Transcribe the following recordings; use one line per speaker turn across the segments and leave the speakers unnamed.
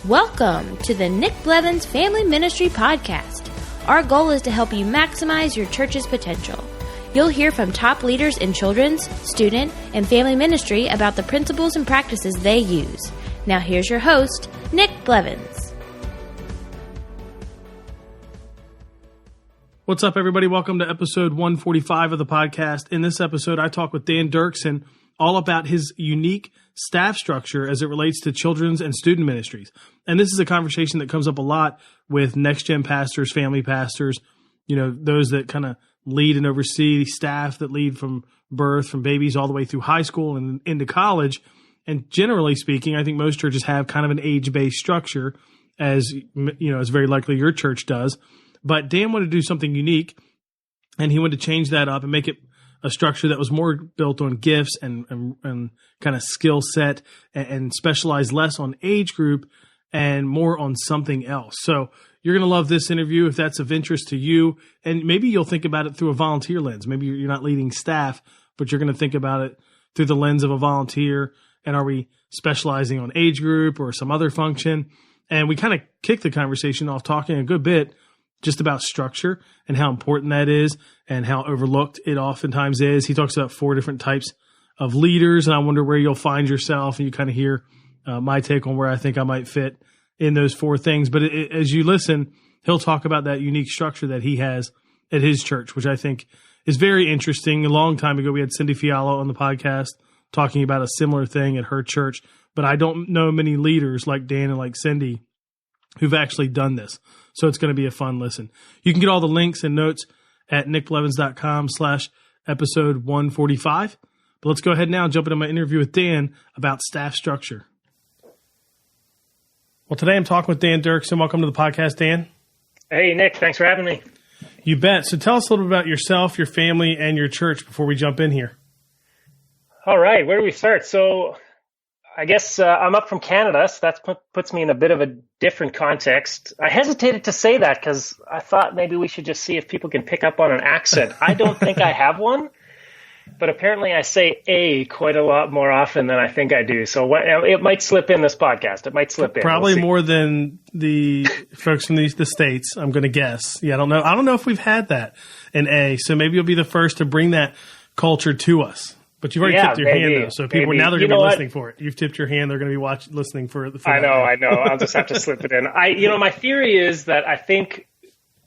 Welcome to the Nick Blevins Family Ministry Podcast. Our goal is to help you maximize your church's potential. You'll hear from top leaders in children's, student, and family ministry about the principles and practices they use. Now here's your host, Nick Blevins.
What's up, everybody? Welcome to episode 145 of the podcast. In this episode, I talk with Dan Doerksen all about his unique staff structure as it relates to children's and student ministries. And this is a conversation that comes up a lot with next-gen pastors, family pastors, those that kind of lead and oversee staff that lead from birth, from babies all the way through high school and into college. And generally speaking, I think most churches have kind of an age-based structure, as as very likely your church does. But Dan wanted to do something unique, and he wanted to change that up and make it a structure that was more built on gifts and kind of skill set and specialize less on age group and more on something else. So you're going to love this interview if that's of interest to you. And maybe you'll think about it through a volunteer lens. Maybe you're not leading staff, but you're going to think about it through the lens of a volunteer. And are we specializing on age group or some other function? And we kind of kicked the conversation off talking a good bit just about structure and how important that is and how overlooked it oftentimes is. He talks about 4 different types of leaders, and I wonder where you'll find yourself, and you kind of hear my take on where I think I might fit in those 4 things. But as you listen, he'll talk about that unique structure that he has at his church, which I think is very interesting. A long time ago, we had Cindy Fiala on the podcast talking about a similar thing at her church, but I don't know many leaders like Dan and like Cindy who've actually done this. So it's going to be a fun listen. You can get all the links and notes at nickblevins.com/episode 145. But let's go ahead now and jump into my interview with Dan about staff structure. Well, today I'm talking with Dan Doerksen. Welcome to the podcast, Dan.
Hey, Nick. Thanks for having me.
You bet. So tell us a little bit about yourself, your family, and your church before we jump in here.
All right. Where do we start? So I guess I'm up from Canada, so that puts me in a bit of a different context. I hesitated to say that because I thought maybe we should just see if people can pick up on an accent. I don't think I have one, but apparently I say "a" quite a lot more often than I think I do. So it might slip in this podcast. It might slip in.
Probably more than the folks from the States, I'm going to guess. Yeah, I don't know. I don't know if we've had that, an "a." So maybe you'll be the first to bring that culture to us. But you've already tipped your hand, though, so people now they're going to be listening for it. You've tipped your hand; they're going to be listening for it.
I know. I'll just have to slip it in. My theory is that I think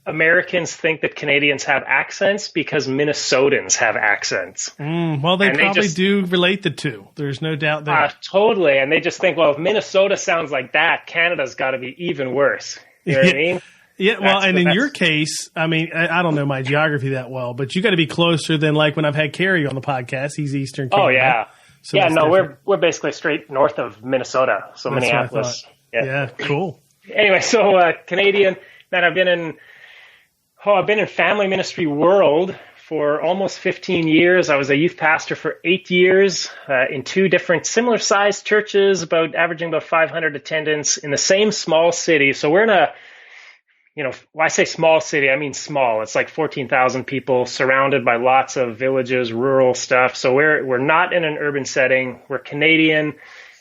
Americans think that Canadians have accents because Minnesotans have accents.
Well, they probably do relate the two. There's no doubt there.
Totally, and they just think, well, if Minnesota sounds like that, Canada's got to be even worse. You know what I mean?
Yeah, well, and in your case, I mean, I don't know my geography that well, but you got to be closer than like when I've had Kerry on the podcast. He's Eastern Canada.
Oh, yeah.
So
yeah, no, we're basically straight north of Minnesota, so that's Minneapolis.
Yeah, cool.
Anyway, so Canadian, man, I've been in family ministry world for almost 15 years. I was a youth pastor for 8 years in 2 different similar-sized churches, averaging about 500 attendance in the same small city. So we're in a when I say small city, I mean small. It's like 14,000 people surrounded by lots of villages, rural stuff. So we're not in an urban setting. We're Canadian.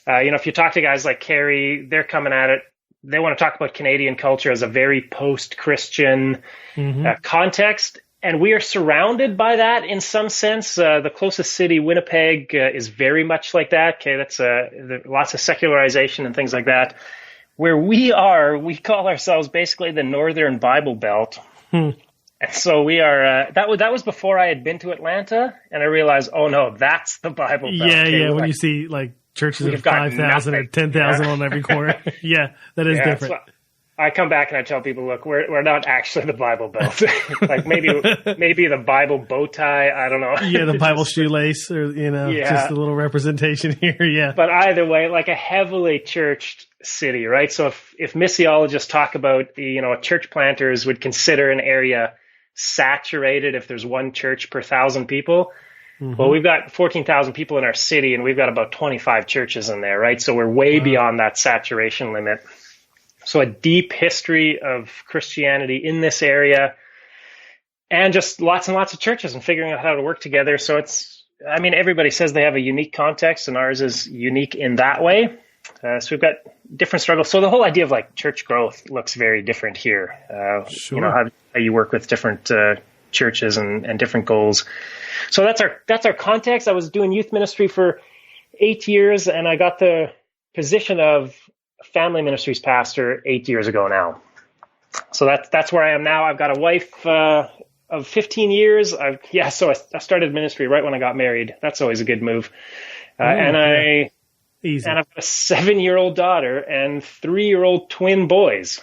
If you talk to guys like Kerry, they're coming at it. They want to talk about Canadian culture as a very post-Christian context. And we are surrounded by that in some sense. The closest city, Winnipeg, is very much like that. Okay, that's lots of secularization and things like that. Where we are, we call ourselves basically the Northern Bible Belt. And so we are, that was before I had been to Atlanta, and I realized, oh no, that's the Bible Belt.
Yeah, when you see like churches of 5,000 or 10,000 on every corner. Yeah, that is different.
I come back and I tell people, look, we're not actually the Bible Belt. Like maybe the Bible bow tie, I don't know.
Yeah, the Bible shoelace or, just a little representation here, yeah.
But either way, like a heavily churched city, right? So if missiologists talk about, church planters would consider an area saturated if there's one church per 1,000 people. Well, we've got 14,000 people in our city and we've got about 25 churches in there, right? So we're way beyond that saturation limit. So a deep history of Christianity in this area and just lots and lots of churches and figuring out how to work together. So everybody says they have a unique context and ours is unique in that way. So we've got different struggles. So the whole idea of like church growth looks very different here.
Sure.
You know, how you work with different churches and different goals. So that's our context. I was doing youth ministry for 8 years, and I got the position of family ministries pastor 8 years ago now. So that's where I am now. I've got a wife of 15 years. So I started ministry right when I got married. That's always a good move.
Easy.
And I've got a 7-year-old daughter and 3-year-old twin boys.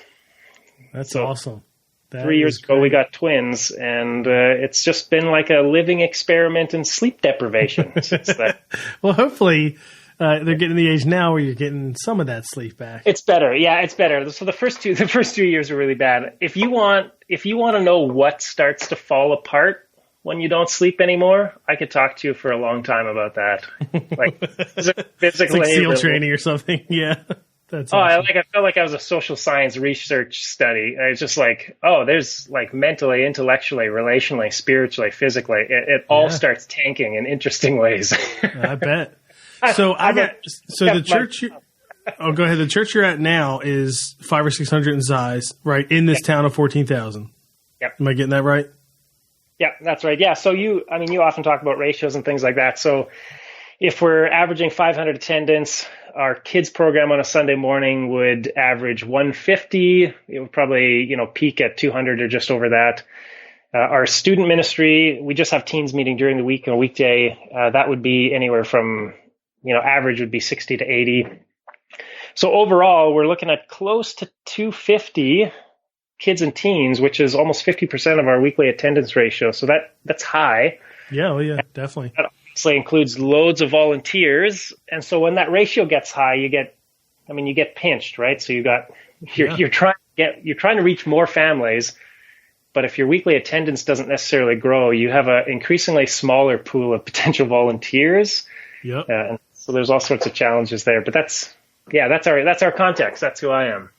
That's awesome.
3 years ago, we got twins, and it's just been like a living experiment in sleep deprivation since then.
Well, hopefully they're getting the age now where you're getting some of that sleep back.
It's better. Yeah, it's better. So the first 2 years are really bad. If you want to know what starts to fall apart when you don't sleep anymore, I could talk to you for a long time about that. Like physically,
it's like SEAL training or something. Yeah. That's awesome.
I felt like I was a social science research study. I was just like, there's like mentally, intellectually, relationally, spiritually, physically, it all starts tanking in interesting ways.
I bet. So the church. Go ahead. The church you're at now is 500 or 600 in size, right? In this town of 14,000.
Yep.
Am I getting that right?
Yeah, that's right. Yeah. So you often talk about ratios and things like that. So if we're averaging 500 attendance, our kids program on a Sunday morning would average 150. It would probably, peak at 200 or just over that. Our student ministry, we just have teens meeting during the week and a weekday. That would be anywhere from, average would be 60 to 80. So overall, we're looking at close to 250 kids and teens, which is almost 50% of our weekly attendance ratio. So that's high.
Yeah, well, yeah, definitely.
That obviously includes loads of volunteers. And so when that ratio gets high, you get pinched, right? So you're trying to reach more families, but if your weekly attendance doesn't necessarily grow, you have an increasingly smaller pool of potential volunteers.
Yep.
And so there's all sorts of challenges there, but that's our context. That's who I am.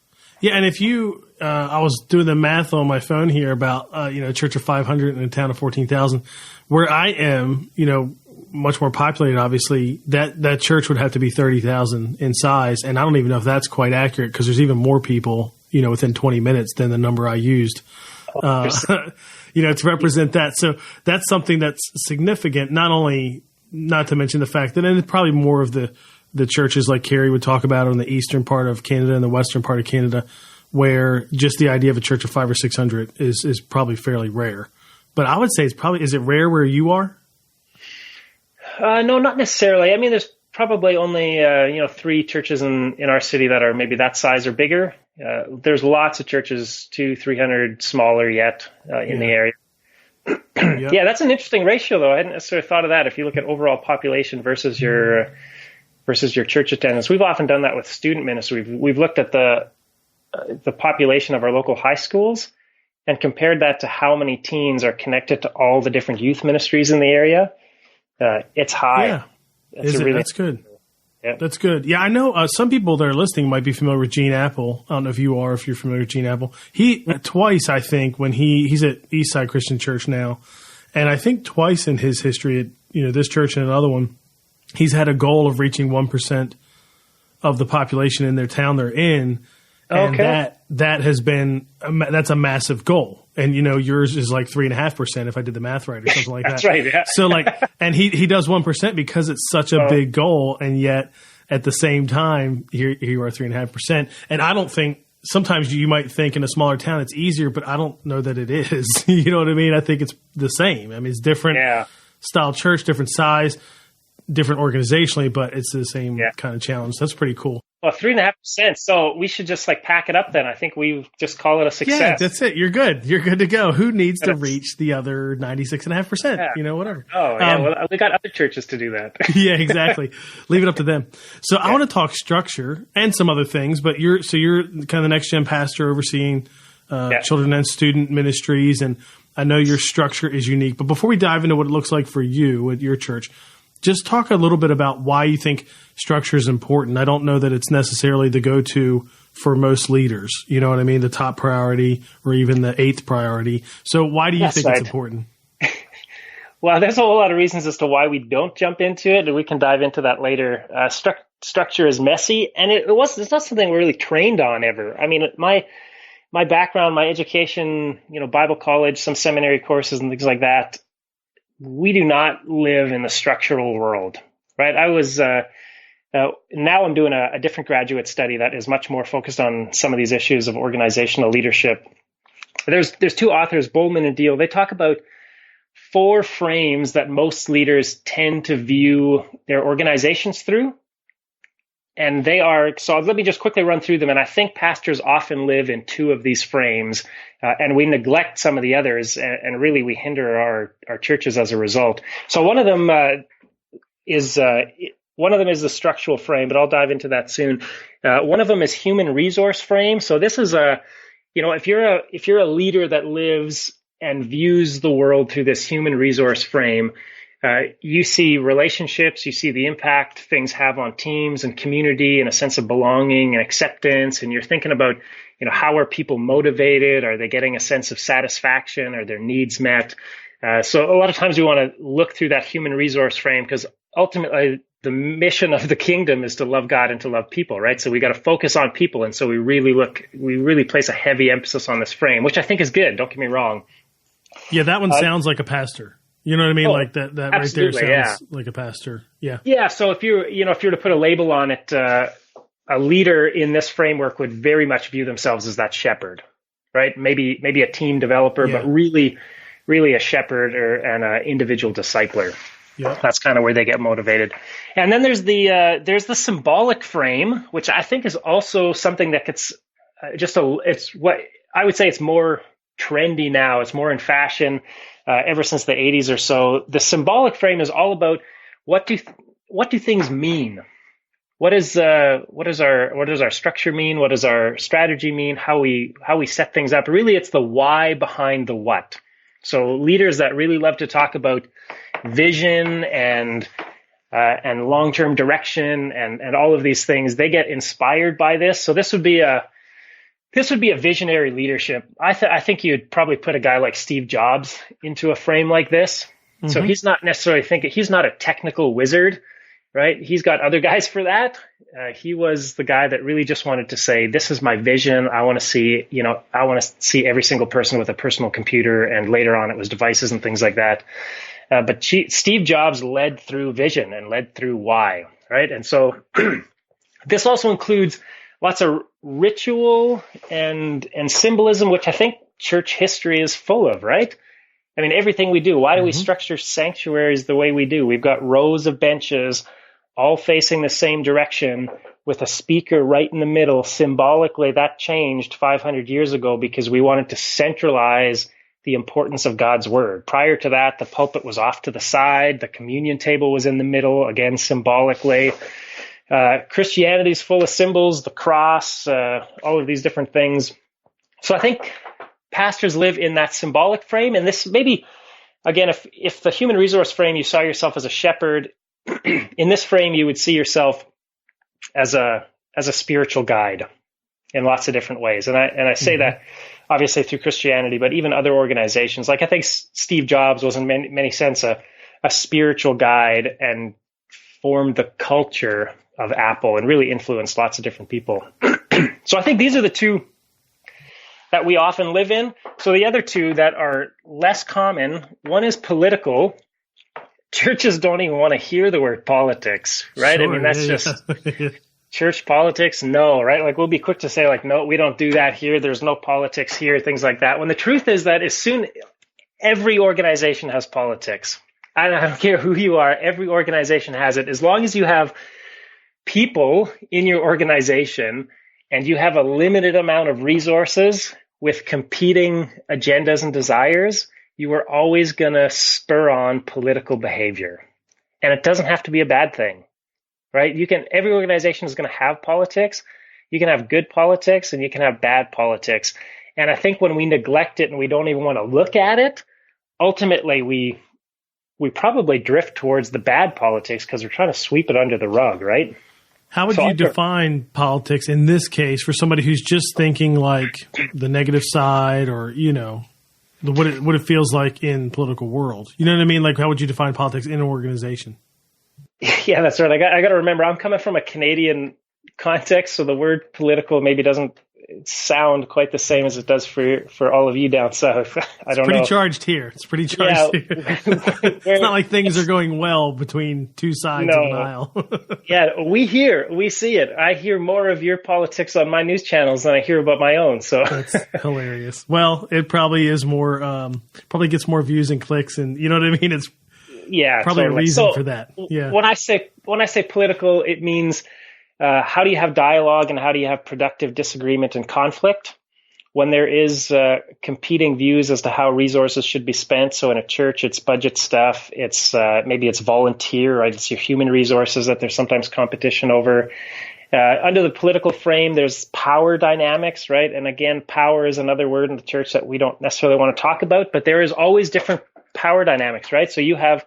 Yeah, and if you, I was doing the math on my phone here about, a church of 500 in a town of 14,000. Where I am, much more populated, obviously, that church would have to be 30,000 in size. And I don't even know if that's quite accurate because there's even more people, within 20 minutes than the number I used, to represent that. So that's something that's significant, not to mention the fact that, and it's probably more of the churches like Carrie would talk about on the eastern part of Canada and the western part of Canada, where just the idea of a church of 500 or 600 is probably fairly rare. But I would say is it rare where you are?
No, not necessarily. I mean, there's probably only, 3 churches in our city that are maybe that size or bigger. There's lots of churches, 200-300 smaller yet in the area.
Yep.
Yeah, that's an interesting ratio, though. I hadn't necessarily thought of that. If you look at overall population versus your church attendance, we've often done that with student ministry. We've looked at the population of our local high schools and compared that to how many teens are connected to all the different youth ministries in the area. It's high.
Yeah. That's good. Yeah. That's good. Yeah, I know some people that are listening might be familiar with Gene Apple. I don't know if you're familiar with Gene Apple. He twice, I think, when he's at Eastside Christian Church now, and I think twice in his history at this church and another one, he's had a goal of reaching 1% of the population in their town they're in. And that has been that's a massive goal. And yours is like 3.5% if I did the math right or something like that.
That's right. Yeah.
So and he does 1% because it's such a big goal, and yet at the same time here you are 3.5%. And I don't think sometimes you might think in a smaller town it's easier, but I don't know that it is. You know what I mean? I think it's the same. I mean, it's different style church, different size, different organizationally, but it's the same kind of challenge. That's pretty cool.
Well, 3.5%. So we should just pack it up then. I think we just call it a success.
Yeah, that's it. You're good. You're good to go. Who needs to reach the other 96.5%?
Yeah.
Whatever.
Oh, yeah. Well, we got other churches to do that.
Yeah, exactly. Leave it up to them. So I want to talk structure and some other things, but you're kind of the next gen pastor overseeing children and student ministries, and I know your structure is unique. But before we dive into what it looks like for you at your church, just talk a little bit about why you think structure is important. I don't know that it's necessarily the go-to for most leaders. You know what I mean? The top priority or even the 8th priority. So why do you think it's important?
Well, there's a whole lot of reasons as to why we don't jump into it, and we can dive into that later. Structure is messy, and it's not something we're really trained on ever. I mean, my background, my education, Bible college, some seminary courses and things like that, we do not live in the structural world, right? Now I'm doing a different graduate study that is much more focused on some of these issues of organizational leadership. There's two authors, Bowman and Deal. They talk about 4 frames that most leaders tend to view their organizations through. And so let me just quickly run through them. And I think pastors often live in 2 of these frames, and we neglect some of the others, and really we hinder our churches as a result. So one of them is the structural frame, but I'll dive into that soon. One of them is human resource frame. So this is if you're a leader that lives and views the world through this human resource frame, you see relationships, you see the impact things have on teams and community and a sense of belonging and acceptance. And you're thinking about, how are people motivated? Are they getting a sense of satisfaction? Are their needs met? So a lot of times we want to look through that human resource frame, because ultimately the mission of the kingdom is to love God and to love people, right? So we got to focus on people. And so we really place a heavy emphasis on this frame, which I think is good. Don't get me wrong.
Yeah, that one sounds like a pastor. You know what I mean? Like that right there sounds like a pastor. Yeah. Yeah.
So if you were to put a label on it, a leader in this framework would very much view themselves as that shepherd, right? Maybe a team developer, but really a shepherd and an individual discipler. Yeah. That's kind of where they get motivated. And then there's the symbolic frame, which I think is also something that gets it's what I would say it's more trendy now. It's more in fashion ever since the 80s or so. The symbolic frame is all about what do things mean? What does our structure mean? What does our strategy mean? How we set things up? Really, it's the why behind the what. So leaders that really love to talk about vision and long-term direction and all of these things, they get inspired by this. So this would be a visionary leadership. I think you'd probably put a guy like Steve Jobs into a frame like this. Mm-hmm. So he's not necessarily he's not a technical wizard, right? He's got other guys for that. He was the guy that really just wanted to say, this is my vision. I want to see every single person with a personal computer. And later on it was devices and things like that. But Steve Jobs led through vision and led through why, right? And so this also includes lots of ritual and symbolism, which I think church history is full of, right? I mean, everything we do, why do we structure sanctuaries the way we do? We've got rows of benches all facing the same direction with a speaker right in the middle. Symbolically, that changed 500 years ago because we wanted to centralize the importance of God's word. Prior to that, the pulpit was off to the side. The communion table was in the middle, again, symbolically. Christianity is full of symbols, the cross, all of these different things. So I think pastors live in that symbolic frame. And this maybe, again, if the human resource frame, you saw yourself as a shepherd, in this frame, you would see yourself as a spiritual guide in lots of different ways. And I say that obviously through Christianity, but even other organizations. Like I think Steve Jobs was in many sense a spiritual guide and formed the culture of Apple and really influenced lots of different people. So I think these are the two that we often live in. So the other two that are less common, one is political. Churches don't even want to hear the word politics, right? Sure, I mean, that's just church politics. No, right? Like we'll be quick to say like, no, we don't do that here. There's no politics here, things like that. When the truth is that every organization has politics. I don't care who you are. Every organization has it. As long as you have people in your organization and you have a limited amount of resources with competing agendas and desires, you are always going to spur on political behavior. And it doesn't have to be a bad thing, right? Every organization is going to have politics. You can have good politics and you can have bad politics. And I think when we neglect it and we don't even want to look at it, ultimately we probably drift towards the bad politics because we're trying to sweep it under the rug, right?
How would you define politics in this case for somebody who's just thinking like the negative side or, what it feels like in political world. You know what I mean? Like, how would you define politics in an organization?
Yeah, that's right. I got to remember, I'm coming from a Canadian context, so the word political maybe doesn't sound quite the same as it does for all of you down south. I don't know.
It's pretty charged here. It's pretty charged here. It's not like things are going well between two sides of an aisle.
Yeah, we see it. I hear more of your politics on my news channels than I hear about my own. So
that's hilarious. Well, it probably is more, probably gets more views and clicks, and you know what I mean? It's probably totally a reason for that. Yeah.
When I say political, it means how do you have dialogue and how do you have productive disagreement and conflict when there is competing views as to how resources should be spent. So in a church, it's budget stuff. It's maybe it's volunteer, right? It's your human resources that there's sometimes competition over. Under the political frame, there's power dynamics, right? And again, power is another word in the church that we don't necessarily want to talk about, but there is always different power dynamics, right? So you have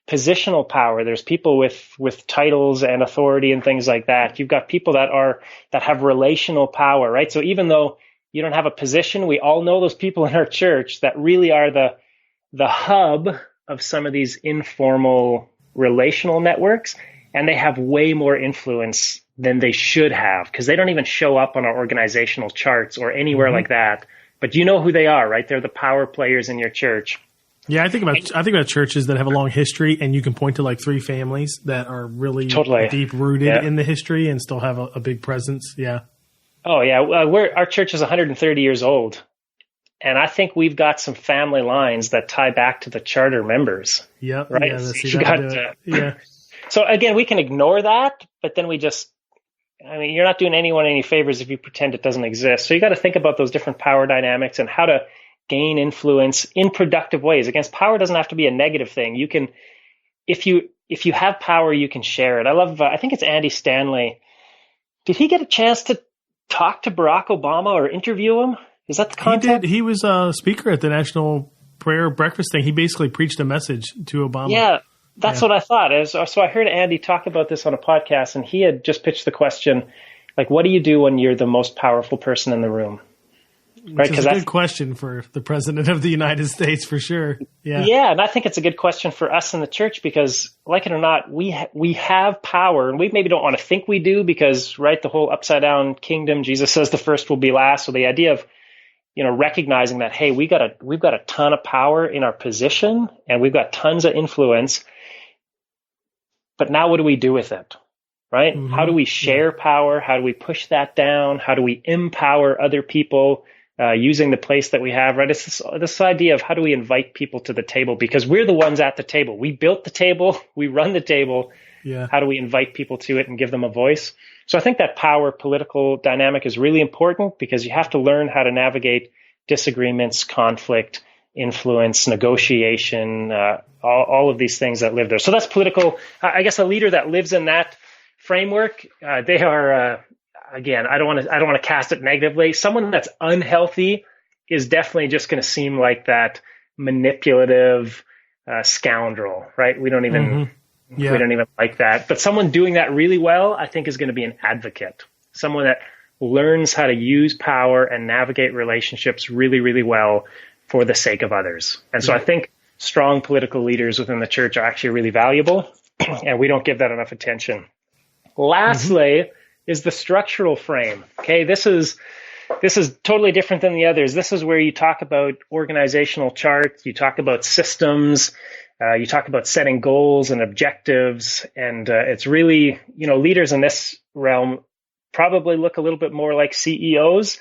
positional power. There's people with titles and authority and things like that. You've got people that have relational power, right? So even though you don't have a position, we all know those people in our church that really are the hub of some of these informal relational networks, and they have way more influence than they should have because they don't even show up on our organizational charts or anywhere like that. But you know who they are, right? They're the power players in your church.
Yeah, I think about churches that have a long history, and you can point to like 3 families that are really deep rooted in the history and still have a big presence. Yeah.
Oh yeah, our church is 130 years old, and I think we've got some family lines that tie back to the charter members.
Yep.
Right.
Yeah.
So again, we can ignore that, but then you're not doing anyone any favors if you pretend it doesn't exist. So you got to think about those different power dynamics and how to gain influence in productive ways. Again, power doesn't have to be a negative thing. You can, if you have power, you can share it. I think it's Andy Stanley. Did he get a chance to talk to Barack Obama or interview him? Is that the content?
He was a speaker at the National Prayer Breakfast thing. He basically preached a message to Obama.
Yeah, that's what I thought. So I heard Andy talk about this on a podcast, and he had just pitched the question, like, what do you do when you're the most powerful person in the room?
Right, because that's a good question for the President of the United States, for sure.
Yeah, and I think it's a good question for us in the church because, like it or not, we have power, and we maybe don't want to think we do because, right, the whole upside down kingdom, Jesus says the first will be last. So the idea of, recognizing that, hey, we've got a ton of power in our position, and we've got tons of influence. But now, what do we do with it? Right? Mm-hmm. How do we share power? How do we push that down? How do we empower other people? Using the place that we have, right? It's this idea of how do we invite people to the table because we're the ones at the table. We built the table. We run the table.
Yeah.
How do we invite people to it and give them a voice? So I think that power political dynamic is really important because you have to learn how to navigate disagreements, conflict, influence, negotiation, all of these things that live there. So that's political. I guess a leader that lives in that framework, they are, again, I don't want to cast it negatively. Someone that's unhealthy is definitely just going to seem like that manipulative scoundrel, right? We don't even like that. But someone doing that really well, I think, is going to be an advocate. Someone that learns how to use power and navigate relationships really, really well for the sake of others. And so I think strong political leaders within the church are actually really valuable, and we don't give that enough attention. Lastly, is the structural frame. Okay, this is totally different than the others. This is where you talk about organizational charts, you talk about systems, you talk about setting goals and objectives, and it's really, leaders in this realm probably look a little bit more like CEOs,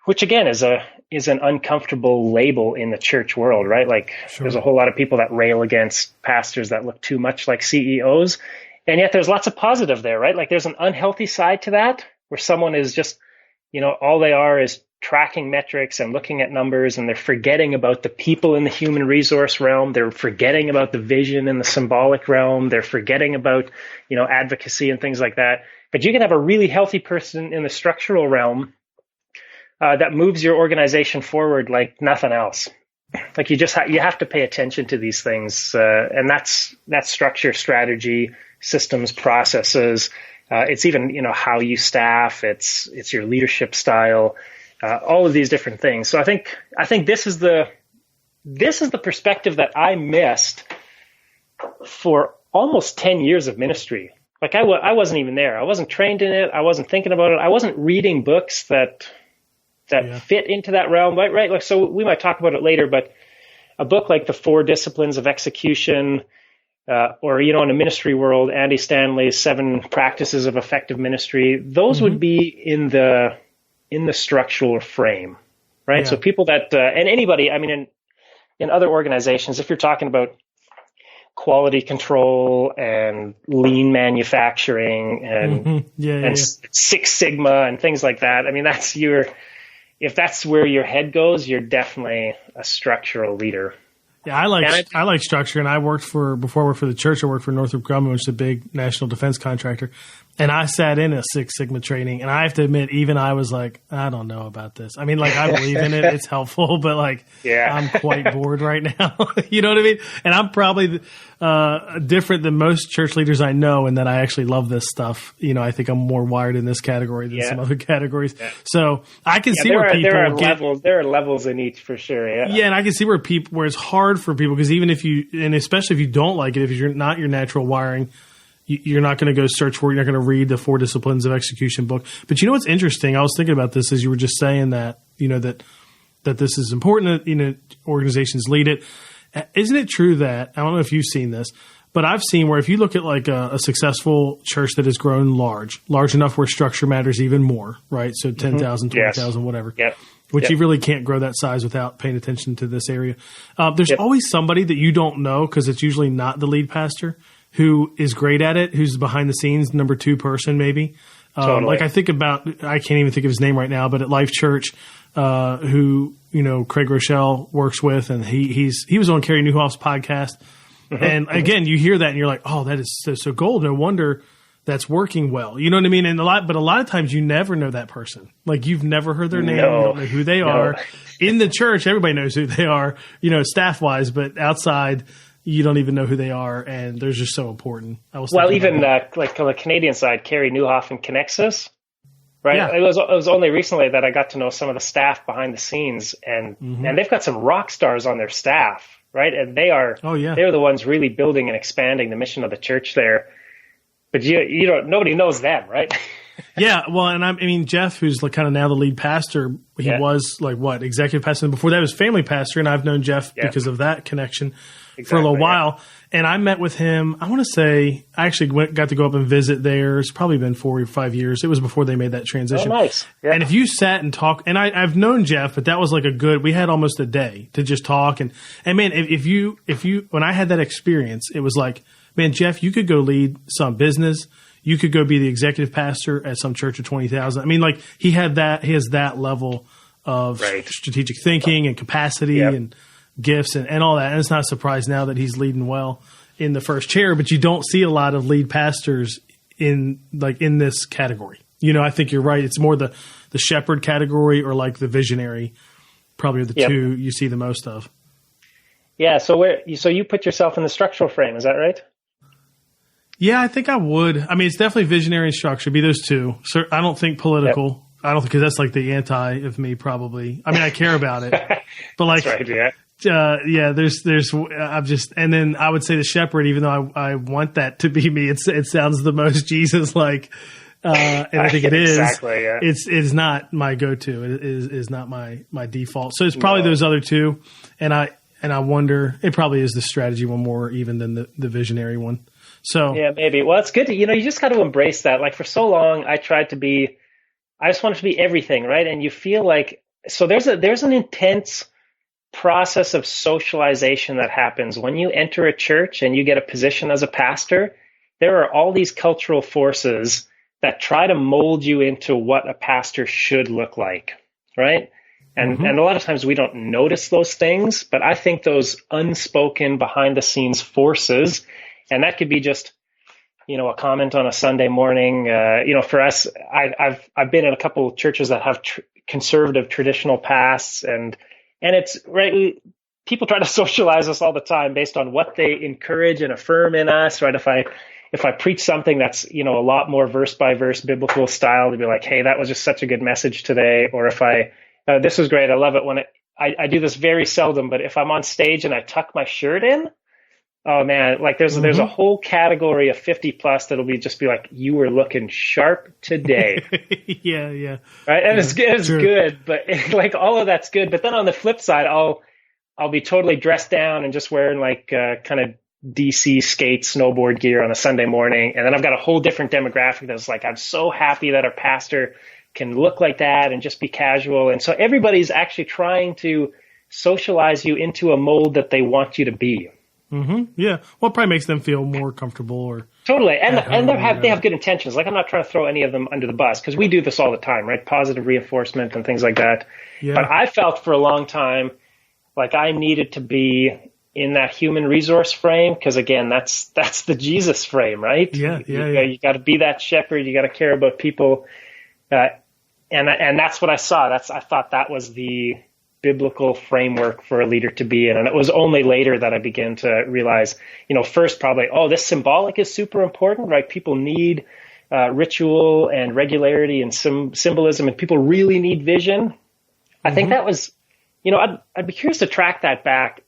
which again is an uncomfortable label in the church world, right? Like There's a whole lot of people that rail against pastors that look too much like CEOs. And yet there's lots of positive there, right? Like there's an unhealthy side to that where someone is just, all they are is tracking metrics and looking at numbers, and they're forgetting about the people in the human resource realm. They're forgetting about the vision in the symbolic realm. They're forgetting about, advocacy and things like that. But you can have a really healthy person in the structural realm that moves your organization forward like nothing else. Like you have to pay attention to these things, and that's structure, strategy, systems, processes. It's even how you staff. It's your leadership style. All of these different things. So I think this is the this is the perspective that I missed for almost 10 years of ministry. Like I wasn't even there. I wasn't trained in it. I wasn't thinking about it. I wasn't reading books that fit into that realm, right? Like, so we might talk about it later, but a book like The 4 Disciplines of Execution, or, in the ministry world, Andy Stanley's 7 Practices of Effective Ministry, those would be in the structural frame, right? Yeah. So people that, and anybody, I mean, in other organizations, if you're talking about quality control and lean manufacturing and Six Sigma and things like that, I mean, if that's where your head goes, you're definitely a structural leader.
Yeah, I like structure, and before I worked for the church, I worked for Northrop Grumman, which is a big national defense contractor, and I sat in a Six Sigma training, and I have to admit, even I was like, I don't know about this. I mean, like, I believe in it, it's helpful, but like, I'm quite bored right now. You know what I mean? And I'm probably different than most church leaders I know, in that I actually love this stuff. I think I'm more wired in this category than some other categories. Yeah. So I can see where people
there are levels in each for sure.
Yeah, and I can see where it's hard for people, because even especially if you don't like it, if you're not your natural wiring, you're not going to go search for it. You're not going to read the 4 Disciplines of Execution book. But what's interesting? I was thinking about this as you were just saying that, that this is important that, organizations lead it. Isn't it true that, I don't know if you've seen this, but I've seen where if you look at like a successful church that has grown large enough where structure matters even more, right? So 10,000, 20,000, whatever.
Yep.
Which you really can't grow that size without paying attention to this area. There's always somebody that you don't know, because it's usually not the lead pastor, who is great at it, who's behind the scenes, number 2 person maybe.
Totally.
Like I can't even think of his name right now, but at Life Church, who, Craig Rochelle works with, and he was on Carrie Newhoff's podcast. And again, you hear that and you're like, oh, that is so gold. No wonder that's working well. You know what I mean? And a lot of times you never know that person. Like, you've never heard their name. No. You don't know who they are. In the church, everybody knows who they are, staff wise, but outside, you don't even know who they are, and they're just so important.
Even like on the Canadian side, Carrie Newhoff and Connexus, right? Yeah. It was only recently that I got to know some of the staff behind the scenes, and they've got some rock stars on their staff, right? And they're the ones really building and expanding the mission of the church there. But nobody knows them, right?
Yeah, well, and I mean, Jeff, who's like kind of now the lead pastor, he was like executive pastor, and before that was family pastor, and I've known Jeff because of that connection. For a little while. And I met with him, I want to say, I actually got to go up and visit there. It's probably been 4 or 5 years. It was before they made that transition.
Oh, nice. Yeah.
And if you sat and talked, and I've known Jeff, but that was like we had almost a day to just talk. And man, if you, when I had that experience, it was like, man, Jeff, you could go lead some business. You could go be the executive pastor at some church of 20,000. I mean, like, he has that level of strategic thinking and capacity and gifts and all that. And it's not a surprise now that he's leading well in the first chair, but you don't see a lot of lead pastors in this category. I think you're right. It's more the shepherd category, or like the visionary, probably are the two you see the most of.
Yeah. So you put yourself in the structural frame. Is that right?
Yeah, I think I would. I mean, it's definitely visionary and structure. Be those two. So I don't think political. I don't think, because that's like the anti of me, probably. I mean, I care about it, but like,
that's right,
I'm just, and then I would say the shepherd, even though I want that to be me, it sounds the most Jesus like, and I think it is.
Exactly, yeah.
It's not my go-to. It is not my default. So it's probably those other two, and I wonder, it probably is the strategy one more even than the visionary one. So
yeah, maybe. Well, it's good to, you just got to embrace that. Like, for so long, I just wanted to be everything, right? And you feel like, so there's an intense process of socialization that happens when you enter a church and you get a position as a pastor. There are all these cultural forces that try to mold you into what a pastor should look like, right? And a lot of times we don't notice those things, but I think those unspoken behind the scenes forces, and that could be just, a comment on a Sunday morning. For us, I've been in a couple of churches that have conservative traditional pasts, and it's right. People try to socialize us all the time based on what they encourage and affirm in us, right? If I preach something that's, a lot more verse by verse biblical style, to be like, hey, that was just such a good message today. Or if this was great. I love it I do this very seldom, but if I'm on stage and I tuck my shirt in, oh man, like there's a whole category of 50 plus that'll be like, you were looking sharp today.
Yeah.
Right. And
yeah,
it's good, but like all of that's good. But then on the flip side, I'll be totally dressed down and just wearing like kind of DC skate snowboard gear on a Sunday morning. And then I've got a whole different demographic that's like, I'm so happy that our pastor can look like that and just be casual. And so everybody's actually trying to socialize you into a mold that they want you to be.
Mm-hmm. Yeah. Well, it probably makes them feel more comfortable or
totally. And they have good intentions. Like I'm not trying to throw any of them under the bus because we do this all the time, right? Positive reinforcement and things like that.
Yeah.
But I felt for a long time like I needed to be in that human resource frame because again, that's the Jesus frame, right?
Yeah.
You got to be that shepherd. You got to care about people. And that's what I saw. I thought that was the biblical framework for a leader to be in. And it was only later that I began to realize, first probably, this symbolic is super important, right? People need ritual and regularity and symbolism, and people really need vision. I think that was, I'd be curious to track that back.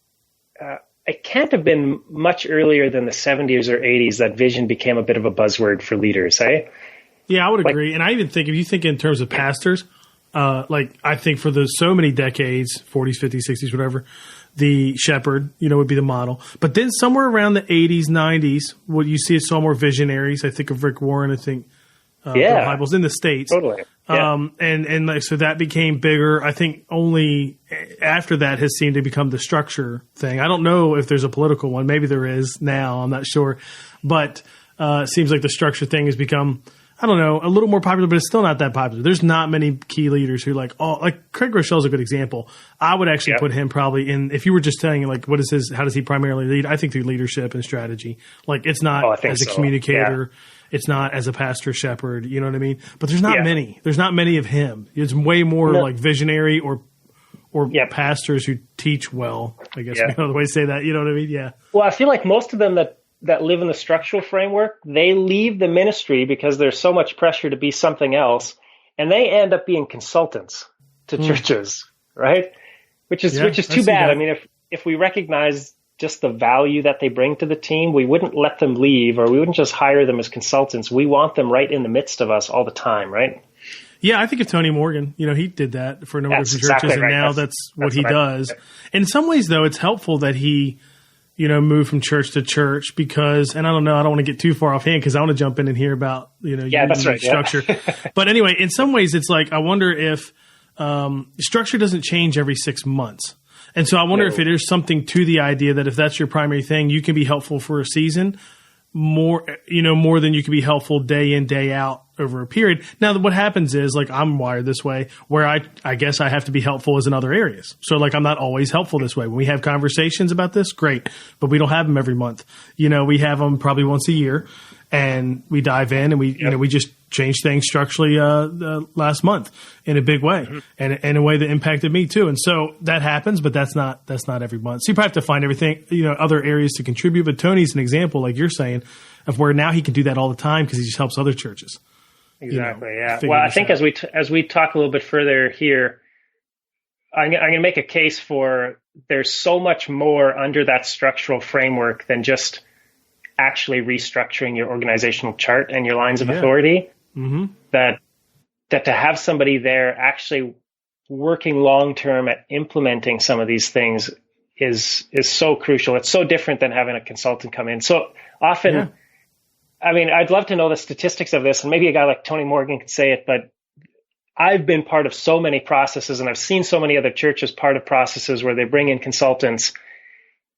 It can't have been much earlier than the 70s or 80s that vision became a bit of a buzzword for leaders, eh?
Yeah, I would agree. And I even think if you think in terms of pastors, I think for so many decades, 40s, 50s, 60s, whatever, the shepherd, would be the model. But then somewhere around the 80s, 90s, what you see is so more visionaries. I think of Rick Warren. I think Bill Hybels in the States.
Totally. Yeah.
And so that became bigger. I think only after that has seemed to become the structure thing. I don't know if there's a political one. Maybe there is now. I'm not sure. But it seems like the structure thing has become, I don't know, a little more popular, but it's still not that popular. There's not many key leaders who like Craig Rochelle is a good example. I would actually put him probably in, if you were just telling like, how does he primarily lead? I think through leadership and strategy. Like it's not as a communicator. Yeah. It's not as a pastor shepherd. You know what I mean? But there's not many. There's not many of him. It's way more like visionary or pastors who teach well, I guess another way to say that. You know what I mean? Yeah.
Well, I feel like most of them that live in the structural framework, they leave the ministry because there's so much pressure to be something else, and they end up being consultants to churches, right? Which is too bad. I mean, if we recognize just the value that they bring to the team, we wouldn't let them leave, or we wouldn't just hire them as consultants. We want them right in the midst of us all the time, right?
Yeah, I think of Tony Morgan. He did that for a number of different churches, and now that's what he does. And in some ways, though, it's helpful that he move from church to church because, and I don't know, I don't want to get too far offhand because I want to jump in and hear about,
that's right,
structure. But anyway, in some ways, it's like, I wonder if structure doesn't change every 6 months. And so I wonder if there's something to the idea that if that's your primary thing, you can be helpful for a season more than you can be helpful day in, day out over a period. Now, what happens is, like, I'm wired this way where I guess I have to be helpful as in other areas. So, like, I'm not always helpful this way. When we have conversations about this, great. But we don't have them every month. We have them probably once a year, and we dive in and we just change things structurally last month in a big way and in a way that impacted me too. And so that happens, but that's not every month. So you probably have to find everything, other areas to contribute. But Tony's an example, like you're saying, of where now he can do that all the time because he just helps other churches.
Exactly. Yeah. Well, I think as we talk a little bit further here, I'm going to make a case for there's so much more under that structural framework than just actually restructuring your organizational chart and your lines of authority. Mm-hmm. That to have somebody there actually working long term at implementing some of these things is so crucial. It's so different than having a consultant come in. So often, I mean, I'd love to know the statistics of this, and maybe a guy like Tony Morgan could say it, but I've been part of so many processes, and I've seen so many other churches part of processes where they bring in consultants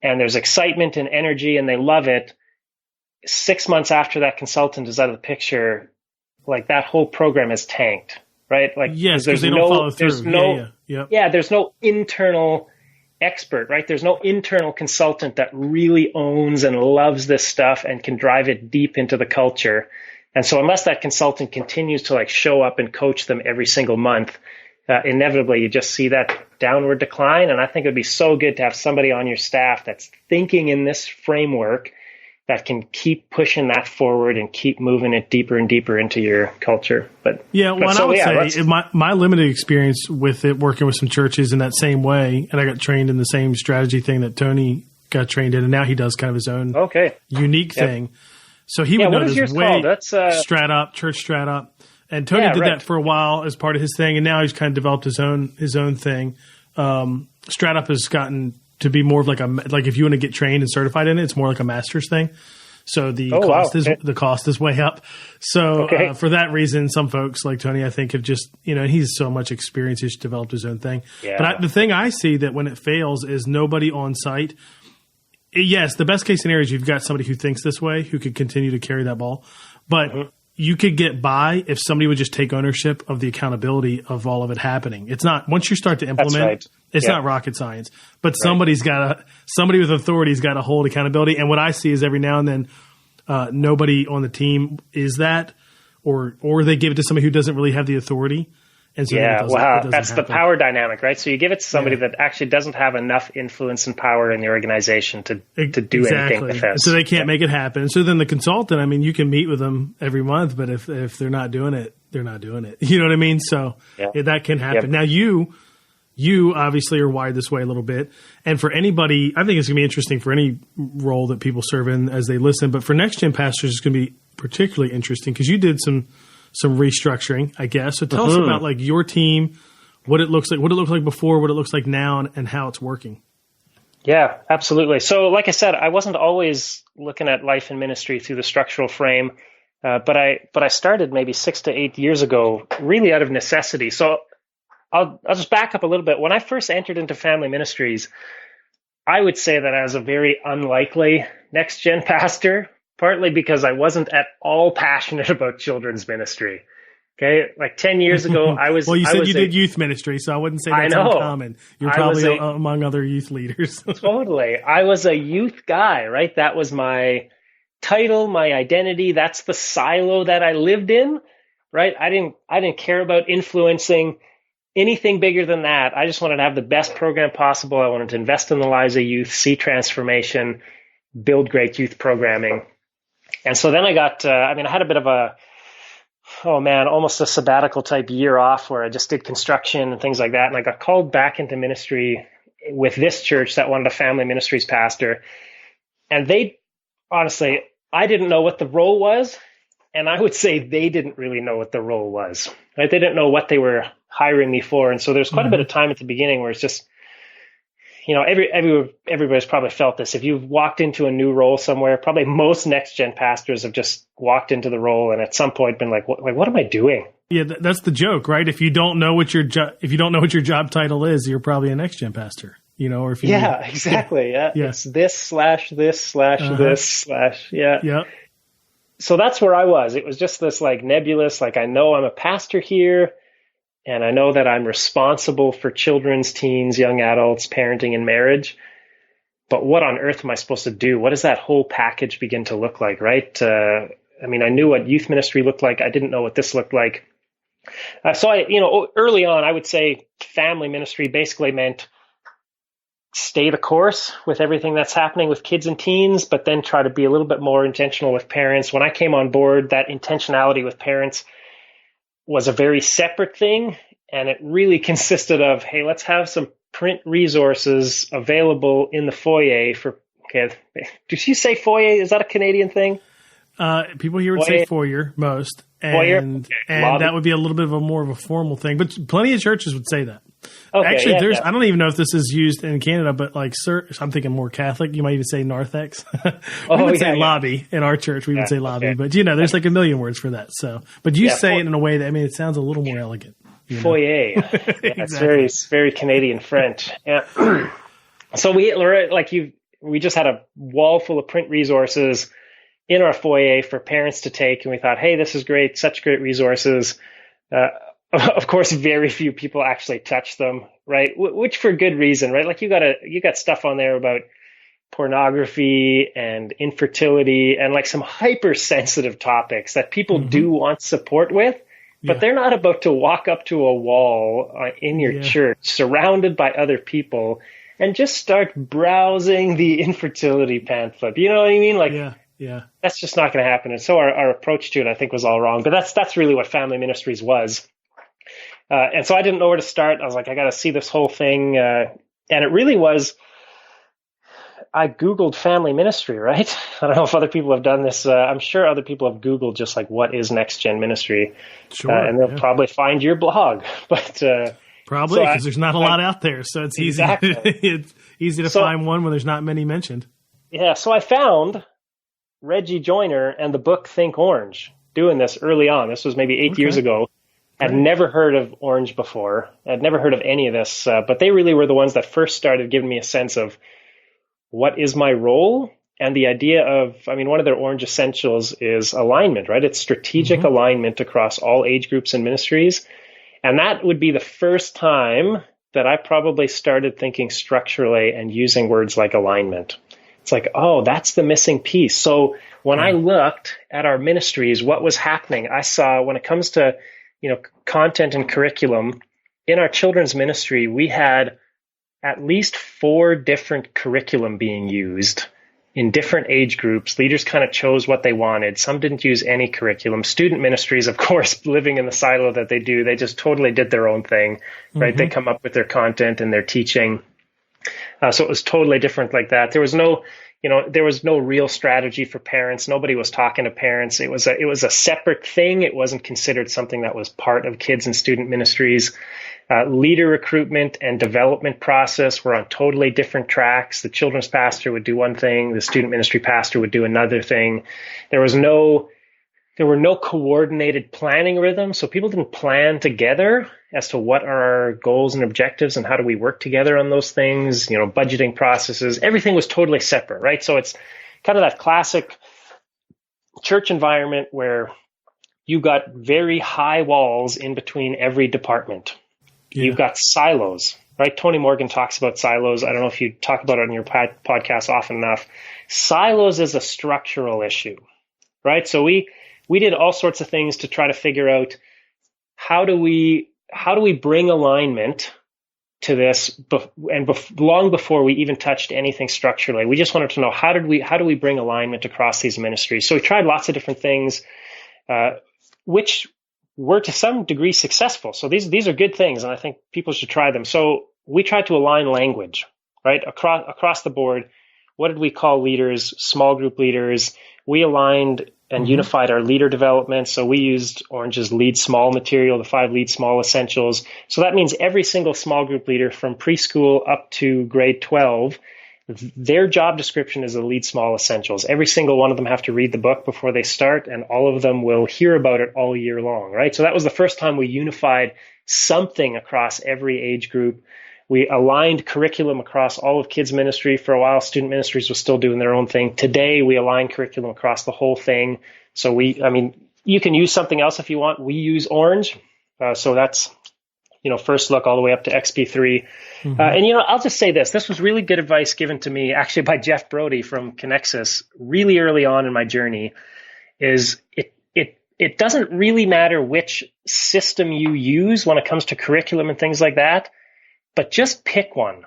and there's excitement and energy and they love it. 6 months after that consultant is out of the picture, like that whole program is tanked, right? Like,
yes, because they don't follow through.
There's no internal expert, right? There's no internal consultant that really owns and loves this stuff and can drive it deep into the culture. And so unless that consultant continues to like show up and coach them every single month, inevitably you just see that downward decline. And I think it would be so good to have somebody on your staff that's thinking in this framework that can keep pushing that forward and keep moving it deeper and deeper into your culture. But
yeah, well,
so,
I would
yeah,
say my limited experience with it, working with some churches in that same way, and I got trained in the same strategy thing that Tony got trained in, and now he does kind of his own unique thing. So he would know this way,
That's
Strat Up, Church Strat Up. And Tony did that for a while as part of his thing, and now he's kind of developed his own thing. Strat Up has gotten to be more of like if you want to get trained and certified in it, it's more like a master's thing. So the cost is way up. So for that reason, some folks like Tony, I think, have just, he's so much experience, he's developed his own thing. Yeah. But the thing I see that when it fails is nobody on site. Yes, the best case scenario is you've got somebody who thinks this way, who could continue to carry that ball. But you could get by if somebody would just take ownership of the accountability of all of it happening. It's not, once you start to implement, it's not rocket science, but somebody with authority's got to hold accountability. And what I see is every now and then, nobody on the team is that, or they give it to somebody who doesn't really have the authority. And so
that's the power dynamic, right? So you give it to somebody that actually doesn't have enough influence and power in the organization to do anything with this.
So they can't make it happen. So then the consultant, I mean, you can meet with them every month, but if they're not doing it, they're not doing it. You know what I mean? So that can happen. Now you obviously are wired this way a little bit. And for anybody, I think it's going to be interesting for any role that people serve in as they listen. But for next gen pastors, it's going to be particularly interesting because you did some restructuring, I guess. So tell us about like your team, what it looks like before, what it looks like now, and how it's working.
Yeah, absolutely. So like I said, I wasn't always looking at life and ministry through the structural frame, but I started maybe 6 to 8 years ago, really out of necessity. So I'll just back up a little bit. When I first entered into family ministries, I would say that I was a very unlikely next gen pastor, partly because I wasn't at all passionate about children's ministry. Okay, like 10 years ago, I was.
Well, you said you did youth ministry, so I wouldn't say that's uncommon. You're probably among other youth leaders.
Totally, I was a youth guy, right? That was my title, my identity. That's the silo that I lived in, right? I didn't care about influencing anything bigger than that. I just wanted to have the best program possible. I wanted to invest in the lives of youth, see transformation, build great youth programming. And so then I got, I had a bit of almost a sabbatical type year off where I just did construction and things like that. And I got called back into ministry with this church that wanted a family ministries pastor. And honestly, I didn't know what the role was. And I would say they didn't really know what the role was, right? They didn't know what they were hiring me for. And so there's quite a bit of time at the beginning where it's just, everybody's probably felt this. If you've walked into a new role somewhere, probably most next gen pastors have just walked into the role and at some point been like, what am I doing?
Yeah, that's the joke, right? If you don't know what your job title is, you're probably a next gen pastor, or if you
exactly. Yeah. It's this/this/this/. Yeah. So that's where I was. It was just this like nebulous, like I know I'm a pastor here. And I know that I'm responsible for children's, teens, young adults, parenting, and marriage. But what on earth am I supposed to do? What does that whole package begin to look like, right? I knew what youth ministry looked like. I didn't know what this looked like. So early on, I would say family ministry basically meant stay the course with everything that's happening with kids and teens, but then try to be a little bit more intentional with parents. When I came on board, that intentionality with parents was a very separate thing. And it really consisted of, hey, let's have some print resources available in the foyer did you say foyer? Is that a Canadian thing?
People here would say foyer most. And that would be a little bit more of a formal thing, but plenty of churches would say that. Okay, actually, I don't even know if this is used in Canada, but I'm thinking more Catholic. You might even say narthex. We would say lobby in our church. We would say lobby, but there's like a million words for that. So, but you say it in a way that it sounds a little more elegant.
Foyer. Exactly. It's very Canadian French. Yeah. So we just had a wall full of print resources in our foyer for parents to take, and we thought, hey, this is great, such great resources. Of course, very few people actually touch them, right? Which for good reason, right? Like you got stuff on there about pornography and infertility and like some hypersensitive topics that people do want support with, but they're not about to walk up to a wall in your church surrounded by other people and just start browsing the infertility pamphlet. You know what I mean?
Yeah.
That's just not going to happen. And so our approach to it, I think, was all wrong. But that's really what family ministries was. And so I didn't know where to start. I was like, I got to see this whole thing. And it really was, I Googled family ministry, right? I don't know if other people have done this. I'm sure other people have Googled just like, what is Next Gen Ministry?
Sure.
And they'll probably find your blog. But
probably, because there's not a lot out there. So it's easy.
Exactly.
It's easy to find one when there's not many mentioned.
Yeah. So I found Reggie Joyner and the book Think Orange doing this early on. This was maybe 8 years ago. I'd never heard of Orange before. I'd never heard of any of this, but they really were the ones that first started giving me a sense of what is my role, and the idea of, one of their Orange essentials is alignment, right? It's strategic alignment across all age groups and ministries. And that would be the first time that I probably started thinking structurally and using words like alignment. It's like, oh, that's the missing piece. So when I looked at our ministries, what was happening, I saw when it comes to, content and curriculum in our children's ministry, we had at least 4 different curriculum being used in different age groups. Leaders kind of chose what they wanted. Some didn't use any curriculum. Student ministries, of course, living in the silo that they do, they just totally did their own thing, right? They come up with their content and their teaching. So it was totally different like that. There was no real strategy for parents. Nobody was talking to parents. It was a separate thing. It wasn't considered something that was part of kids and student ministries. Leader recruitment and development process were on totally different tracks. The children's pastor would do one thing. The student ministry pastor would do another thing. There were no coordinated planning rhythms. So people didn't plan together as to what are our goals and objectives and how do we work together on those things, budgeting processes. Everything was totally separate, right? So it's kind of that classic church environment where you got very high walls in between every department. Yeah. You've got silos, right? Tony Morgan talks about silos. I don't know if you talk about it on your podcast often enough. Silos is a structural issue, right? So we did all sorts of things to try to figure out how do we bring alignment to this, long before we even touched anything structurally. We just wanted to know how do we bring alignment across these ministries. So we tried lots of different things, which were to some degree successful. So these are good things, and I think people should try them. So we tried to align language, right, across the board. What did we call leaders? Small group leaders. We aligned and unified our leader development. So we used Orange's Lead Small material, the 5 Lead Small essentials. So that means every single small group leader from preschool up to grade 12, their job description is the Lead Small essentials. Every single one of them have to read the book before they start, and all of them will hear about it all year long, right? So that was the first time we unified something across every age group. We aligned curriculum across all of kids ministry. For a while, student ministries was still doing their own thing. Today, we align curriculum across the whole thing. So you can use something else if you want. We use Orange. So that's, first look all the way up to XP3. And, I'll just say this. This was really good advice given to me actually by Jeff Brody from Connexus really early on in my journey, is it doesn't really matter which system you use when it comes to curriculum and things like that. But just pick one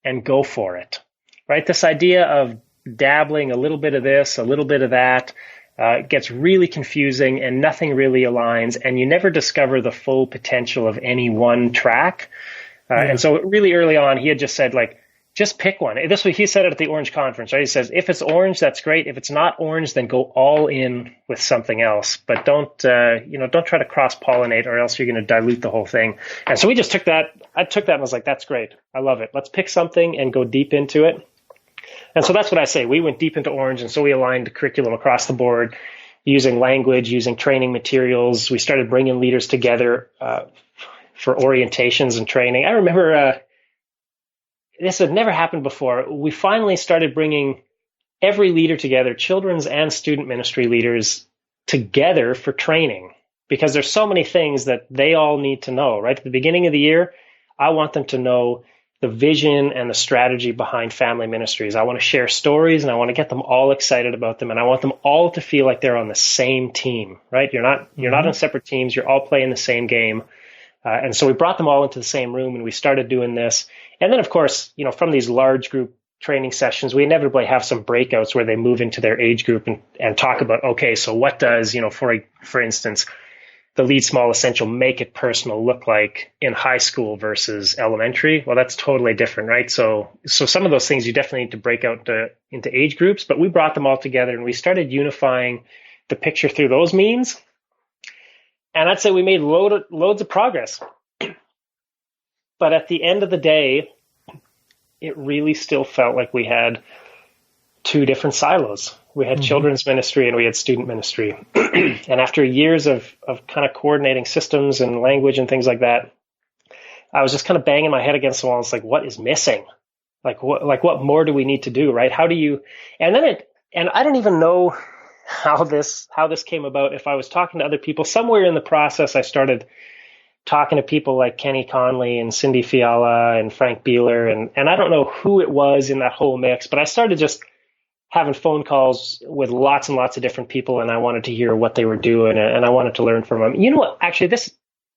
and go for it, right? This idea of dabbling a little bit of this, a little bit of that, gets really confusing and nothing really aligns, and you never discover the full potential of any one track. And so really early on, he had just said, just pick one. This way, he said it at the Orange conference, right? He says, if it's Orange, that's great. If it's not Orange, then go all in with something else. But don't try to cross-pollinate, or else you're going to dilute the whole thing. And so we just took that. I took that and was like, that's great. I love it. Let's pick something and go deep into it. And so that's what I say. We went deep into Orange, and so we aligned curriculum across the board using language, using training materials. We started bringing leaders together for orientations and training. I remember this had never happened before. We finally started bringing every leader together, children's and student ministry leaders together for training, because there's so many things that they all need to know, right? At the beginning of the year, I want them to know the vision and the strategy behind family ministries. I want to share stories, and I want to get them all excited about them. And I want them all to feel like they're on the same team, right? You're not on separate teams. You're all playing the same game. And so we brought them all into the same room, and we started doing this. And then, of course, from these large group training sessions, we inevitably have some breakouts where they move into their age group and talk about, okay, so what does, for instance, the lead small essential make it personal look like in high school versus elementary? Well, that's totally different, right? So some of those things you definitely need to break out into age groups, but we brought them all together and we started unifying the picture through those means. And I'd say we made loads of progress. But at the end of the day, it really still felt like we had two different silos. We had children's ministry and we had student ministry. And after years of kind of coordinating systems and language and things like that, I was just kind of banging my head against the wall. It's like, what is missing? What more do we need to do, right? How do you, and I don't even know how this came about. If I was talking to other people, somewhere in the process, I started talking to people like Kenny Conley and Cindy Fiala and Frank Beeler. And I don't know who it was in that whole mix, but I started just having phone calls with lots and lots of different people, and I wanted to hear what they were doing, and I wanted to learn from them. You know what? Actually,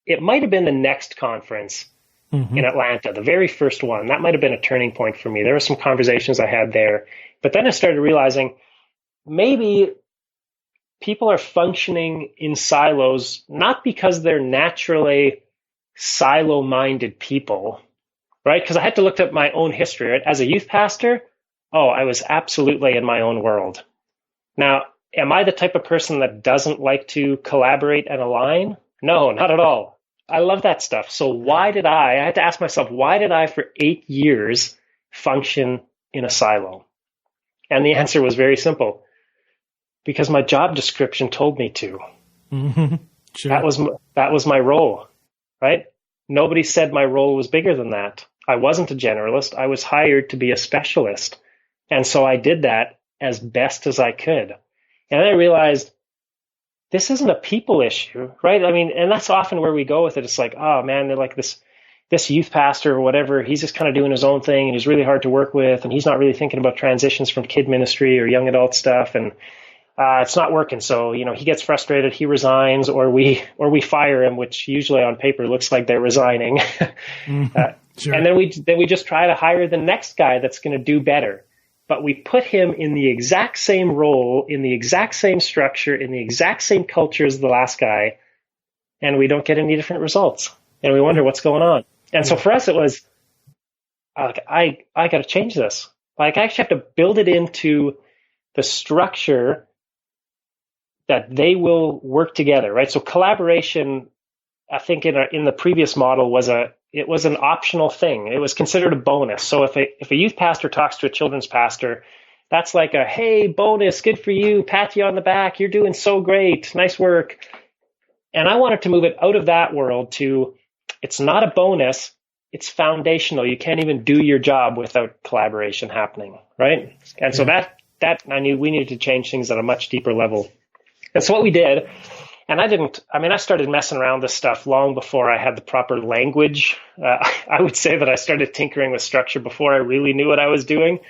it might have been the next conference in Atlanta, the very first one. That might have been a turning point for me. There were some conversations I had there, but then I started realizing maybe people are functioning in silos, not because they're naturally silo-minded people, right? Because I had to look at my own history, right? As a youth pastor, I was absolutely in my own world. Now, am I the type of person that doesn't like to collaborate and align? No, not at all. I love that stuff. So I had to ask myself, why did I for 8 years function in a silo? And the answer was very simple. Because my job description told me to. Sure. That was my role, right? Nobody said my role was bigger than that. I wasn't a generalist. I was hired to be a specialist. And so I did that as best as I could. And then I realized this isn't a people issue, right? I mean, and that's often where we go with it. It's like, oh man, they're like this youth pastor or whatever. He's just kind of doing his own thing and he's really hard to work with. And he's not really thinking about transitions from kid ministry or young adult stuff. And it's not working. So, he gets frustrated, he resigns, or we fire him, which usually on paper looks like they're resigning. Sure. And then we just try to hire the next guy that's going to do better. But we put him in the exact same role, in the exact same structure, in the exact same culture as the last guy, and we don't get any different results. And we wonder what's going on. And so for us, it was, I got to change this. I actually have to build it into the structure that they will work together, right? So collaboration, I think in the previous model it was an optional thing. It was considered a bonus. So if a youth pastor talks to a children's pastor, that's like a, hey, bonus, good for you, pat you on the back, you're doing so great, nice work. And I wanted to move it out of that world to, it's not a bonus, it's foundational. You can't even do your job without collaboration happening, right? And so that I knew we needed to change things at a much deeper level. And so what we did, and I started messing around this stuff long before I had the proper language. I would say that I started tinkering with structure before I really knew what I was doing,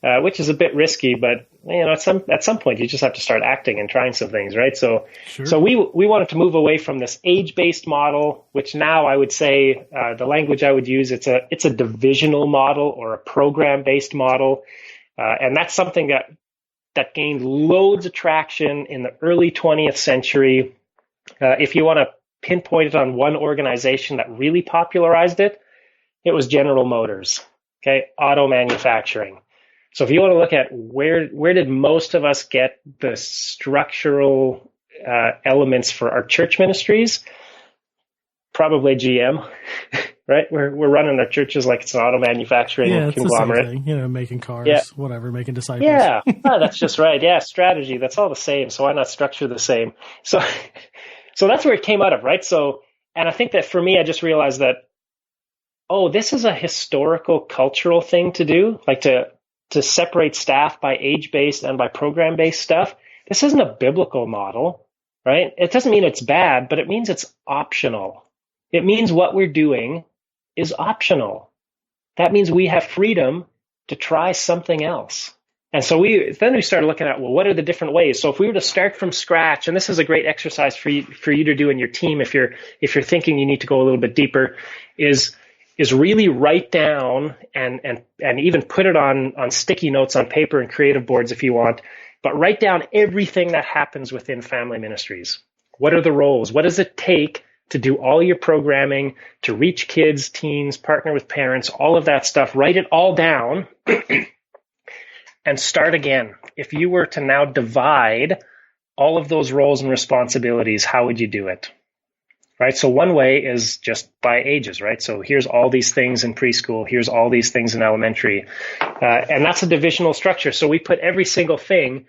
which is a bit risky, but at some point you just have to start acting and trying some things, right? So, sure. So we wanted to move away from this age-based model, which now I would say the language I would use, it's a divisional model or a program-based model, and that's something that gained loads of traction in the early 20th century. If you want to pinpoint it on one organization that really popularized it, it was General Motors, okay, auto manufacturing. So if you want to look at where did most of us get the structural elements for our church ministries, probably GM, right? We're running our churches like it's an auto manufacturing conglomerate.
The same thing, making cars, whatever, making disciples.
Yeah, that's just right. Yeah, strategy, that's all the same. So why not structure the same? So that's where it came out of, right? So, and I think that for me, I just realized that, this is a historical, cultural thing to do, like to separate staff by age-based and by program-based stuff. This isn't a biblical model, right? It doesn't mean it's bad, but it means it's optional. It means what we're doing is optional. That means we have freedom to try something else. And so we started looking at, what are the different ways? So if we were to start from scratch, and this is a great exercise for you to do in your team if you're thinking you need to go a little bit deeper, is is really write down and even put it on sticky notes on paper and creative boards if you want, but write down everything that happens within family ministries. What are the roles? What does it take to do all your programming, to reach kids, teens, partner with parents, all of that stuff? Write it all down and start again. If you were to now divide all of those roles and responsibilities, how would you do it? Right? So one way is just by ages, right? So here's all these things in preschool. Here's all these things in elementary. And that's a divisional structure. So we put every single thing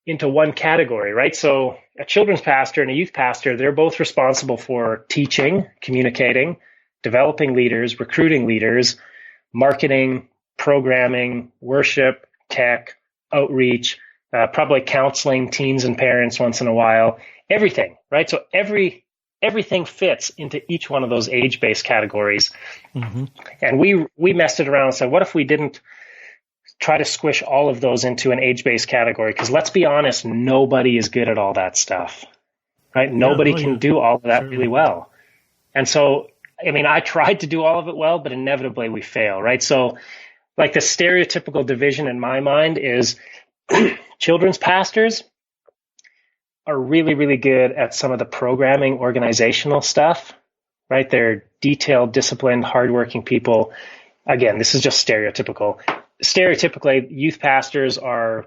into one category, right? So a children's pastor and a youth pastor, they're both responsible for teaching, communicating, developing leaders, recruiting leaders, marketing, programming, worship, tech, outreach, probably counseling teens and parents once in a while, everything, right? So everything fits into each one of those age-based categories. Mm-hmm. And we messed it around and said, what if we didn't try to squish all of those into an age-based category? Because let's be honest, nobody is good at all that stuff, right? Nobody can do all of that really well. And so, I mean, I tried to do all of it well, but inevitably we fail, right? So like the stereotypical division in my mind is children's pastors are really, really good at some of the programming organizational stuff, right? They're detailed, disciplined, hardworking people. Again, this is just stereotypical. Stereotypically, youth pastors are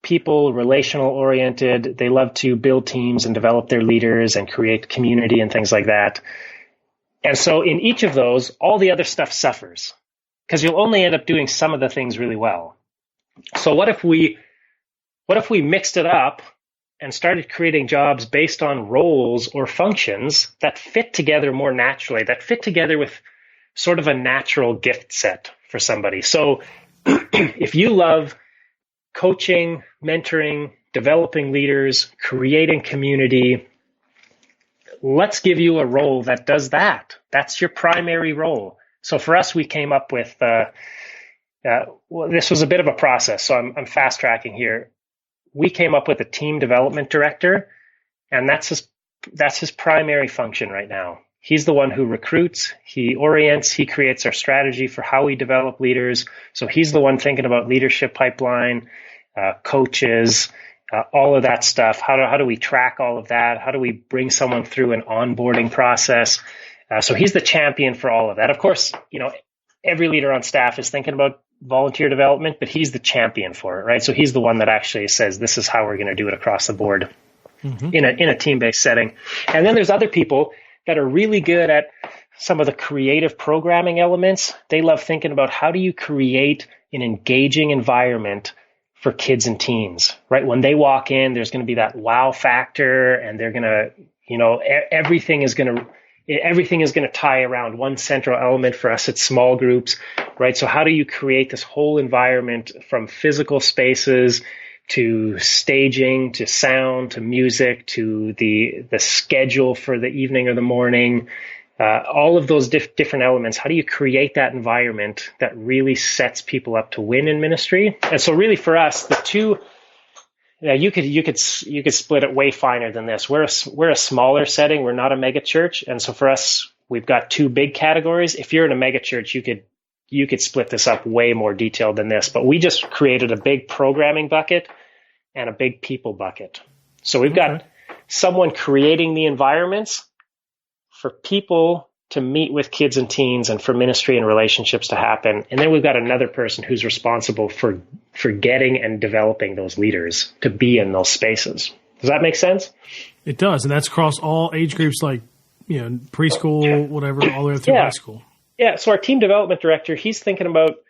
people, relational oriented. They love to build teams and develop their leaders and create community and things like that. And so in each of those, all the other stuff suffers because you'll only end up doing some of the things really well. So what if we mixed it up and started creating jobs based on roles or functions that fit together more naturally, that fit together with sort of a natural gift set for somebody? So if you love coaching, mentoring, developing leaders, creating community, let's give you a role that does that. That's your primary role. So for us, we came up with, this was a bit of a process, so I'm fast tracking here. We came up with a team development director, and that's his primary function right now. He's the one who recruits, he orients, he creates our strategy for how we develop leaders. So he's the one thinking about leadership pipeline, coaches, all of that stuff. How do we track all of that? How do we bring someone through an onboarding process? So he's the champion for all of that. Of course, every leader on staff is thinking about volunteer development, but he's the champion for it, right? So he's the one that actually says, this is how we're going to do it across the board in a team-based setting. And then there's other people that are really good at some of the creative programming elements. They love thinking about how do you create an engaging environment for kids and teens, right? When they walk in, there's going to be that wow factor, and they're going to, everything is going to tie around one central element. For us, it's small groups, right? So how do you create this whole environment from physical spaces to staging, to sound, to music, to the schedule for the evening or the morning, all of those different elements? How do you create that environment that really sets people up to win in ministry? And so really for us, the two, you could split it way finer than this. We're a smaller setting. We're not a mega church. And so for us, we've got two big categories. If you're in a mega church, you could split this up way more detailed than this, but we just created a big programming bucket and a big people bucket. So we've got someone creating the environments for people to meet with kids and teens and for ministry and relationships to happen. And then we've got another person who's responsible for getting and developing those leaders to be in those spaces. Does that make sense?
It does. And that's across all age groups, like, preschool, whatever, all the way through high school.
Yeah. So our team development director, he's thinking about,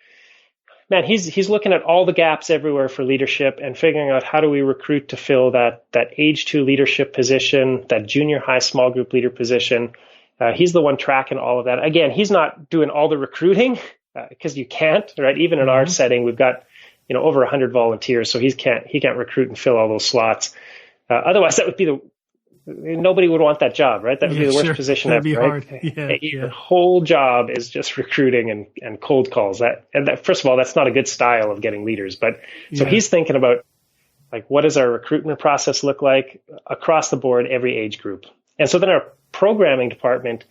he's looking at all the gaps everywhere for leadership and figuring out how do we recruit to fill that age 2 leadership position, that junior high small group leader position. He's the one tracking all of that. Again, he's not doing all the recruiting because you can't, right? Even in our setting, we've got, over 100 volunteers. So he can't recruit and fill all those slots. Otherwise that would be nobody would want that job, right? That would be the worst position ever, right? Hard. Your whole job is just recruiting and cold calls. First of all, that's not a good style of getting leaders. But so he's thinking about, like, what does our recruitment process look like across the board, every age group? And so then our programming department,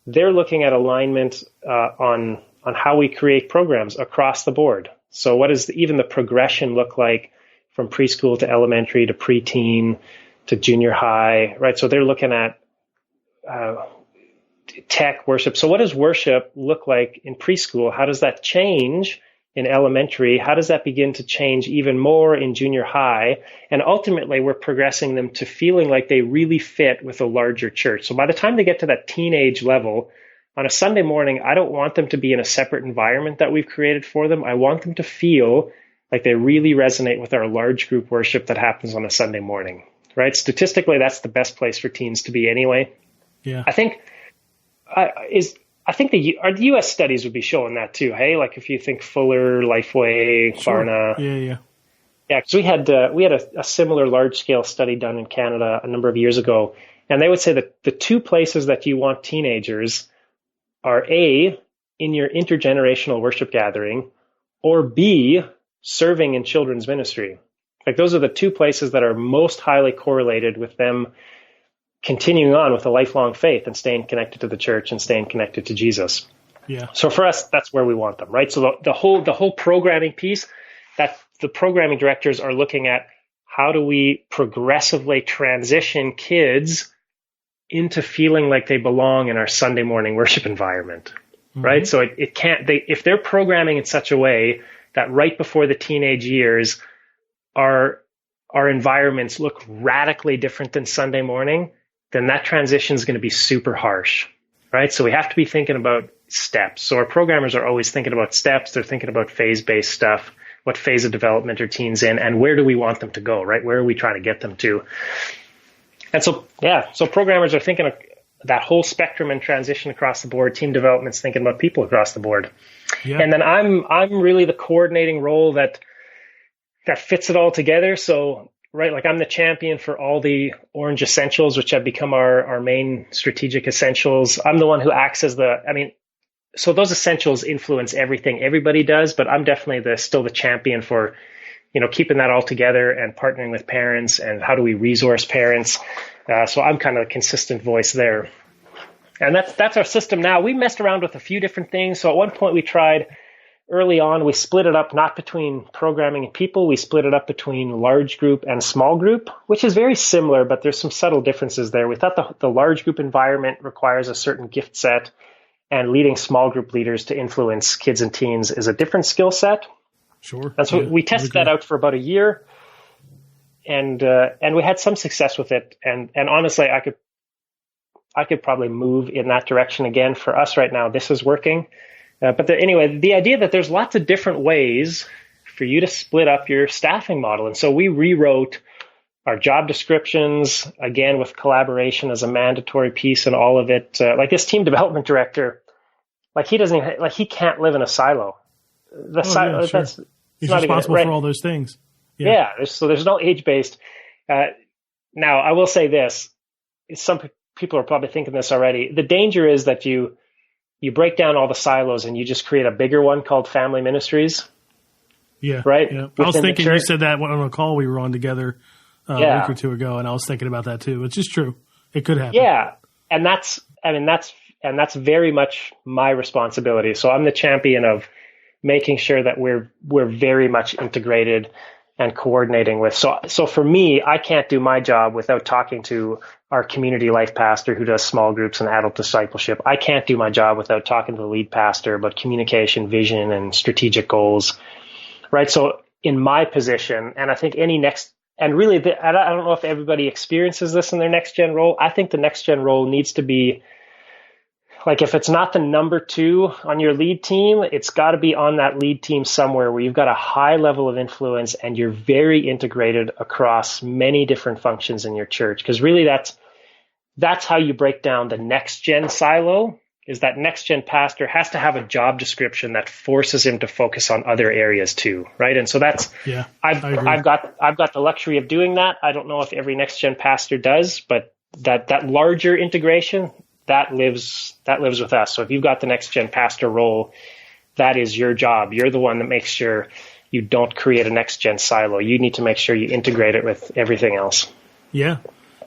they're looking at alignment on how we create programs across the board. So what does even the progression look like from preschool to elementary to preteen to junior high, right? So they're looking at tech, worship. So what does worship look like in preschool? How does that change in elementary? How does that begin to change even more in junior high? And ultimately, we're progressing them to feeling like they really fit with a larger church. So by the time they get to that teenage level, on a Sunday morning, I don't want them to be in a separate environment that we've created for them. I want them to feel like they really resonate with our large group worship that happens on a Sunday morning, right? Statistically, that's the best place for teens to be anyway.
Yeah.
I think the U.S. studies would be showing that too. Hey, like if you think Fuller, Lifeway,
Sure.
Barna.
Yeah.
Yeah, because we had a similar large scale study done in Canada a number of years ago, and they would say that the two places that you want teenagers are A, in your intergenerational worship gathering, or B, serving in children's ministry. Like those are the two places that are most highly correlated with them continuing on with a lifelong faith and staying connected to the church and staying connected to Jesus.
Yeah.
So for us, that's where we want them, right? So the whole programming piece, that the programming directors are looking at how do we progressively transition kids into feeling like they belong in our Sunday morning worship environment, right? So it can't, if they're programming in such a way that right before the teenage years, our environments look radically different than Sunday morning, then that transition is going to be super harsh, right? So we have to be thinking about steps. So our programmers are always thinking about steps. They're thinking about phase-based stuff. What phase of development are teens in, and where do we want them to go, right? Where are we trying to get them to? And so programmers are thinking of that whole spectrum and transition across the board. Team development's thinking about people across the board. Yeah. And then I'm really the coordinating role that fits it all together. So, right, like I'm the champion for all the Orange Essentials, which have become our main strategic essentials. I'm the one who acts as so those essentials influence everything everybody does, but I'm definitely still the champion for, keeping that all together and partnering with parents and how do we resource parents. So I'm kind of a consistent voice there. And that's our system now. We messed around with a few different things. So at one point we tried early on, we split it up not between programming and people. We split it up between large group and small group, which is very similar, but there's some subtle differences there. We thought the large group environment requires a certain gift set, and leading small group leaders to influence kids and teens is a different skill set.
Sure.
And so we tested that out for about a year, and we had some success with it. And honestly, I could probably move in that direction again. For us right now, this is working. But anyway, the idea that there's lots of different ways for you to split up your staffing model. And so we rewrote our job descriptions, again, with collaboration as a mandatory piece and all of it. Like this team development director, he can't live in a silo.
Sure. He's responsible for all those things.
Yeah. So there's no age-based. Now, I will say this. Some people are probably thinking this already. The danger is that you break down all the silos and you just create a bigger one called family ministries.
Yeah.
Right?
Yeah. I was thinking you said that on a call we were on together a week or two ago, and I was thinking about that too. It's just true. It could happen.
Yeah. And that's very much my responsibility. So I'm the champion of making sure that we're very much integrated and coordinating with. So for me, I can't do my job without talking to our community life pastor who does small groups and adult discipleship. I can't do my job without talking to the lead pastor about communication, vision, and strategic goals, right? So in my position, and I think I don't know if everybody experiences this in their next gen role. I think the next gen role needs to be, like, if it's not the number 2 on your lead team, it's got to be on that lead team somewhere where you've got a high level of influence and you're very integrated across many different functions in your church. Because really that's how you break down the next gen silo, is that next gen pastor has to have a job description that forces him to focus on other areas too, right? And so I've got the luxury of doing that. I don't know if every next gen pastor does, but that larger integration, that lives with us. So if you've got the next gen pastor role, that is your job. You're the one that makes sure you don't create a next gen silo. You need to make sure you integrate it with everything else.
Yeah.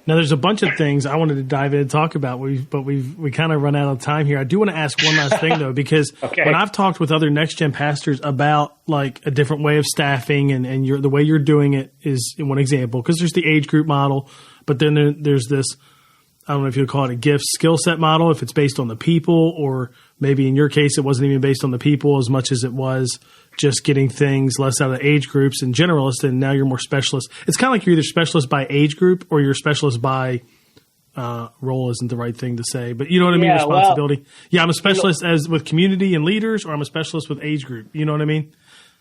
Now, there's a bunch of things I wanted to dive in and talk about, but we kind of run out of time here. I do want to ask one last thing, though, because when I've talked with other Next Gen pastors about like a different way of staffing and the way you're doing it is one example, because there's the age group model, but then there's this, I don't know if you'd call it a gift skill set model, if it's based on the people, or maybe in your case, it wasn't even based on the people as much as it was just getting things less out of the age groups and generalist, and now you're more specialist. It's kind of like you're either specialist by age group or you're specialist by role isn't the right thing to say, but you know what I mean? Responsibility. Well, I'm a specialist as with community and leaders, or I'm a specialist with age group. You know what I mean?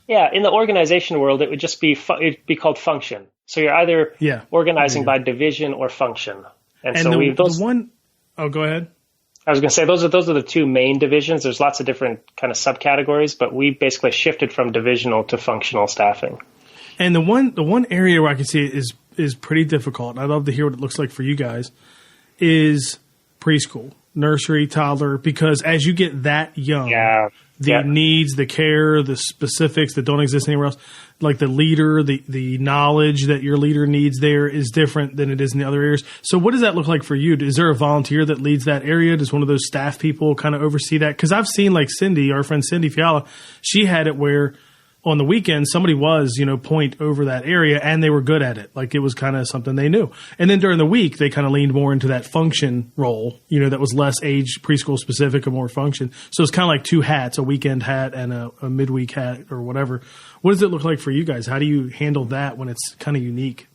Yeah, in the organization world, it would just be it'd be called function. So you're either organizing by division or function. And so
go ahead.
I was going to say those are the two main divisions. There's lots of different kind of subcategories, but we basically shifted from divisional to functional staffing.
And the one area where I can see it is pretty difficult, and I'd love to hear what it looks like for you guys, is preschool, nursery, toddler, because as you get that young, the needs, the care, the specifics that don't exist anywhere else, like the leader, the knowledge that your leader needs there is different than it is in the other areas. So what does that look like for you? Is there a volunteer that leads that area? Does one of those staff people kind of oversee that? Because I've seen like Cindy, our friend Cindy Fiala, she had it where on the weekend somebody was, point over that area and they were good at it. Like it was kind of something they knew. And then during the week, they kind of leaned more into that function role, that was less age preschool specific and more function. So it's kind of like two hats, a weekend hat and a midweek hat or whatever. What does it look like for you guys? How do you handle that when it's kind of unique?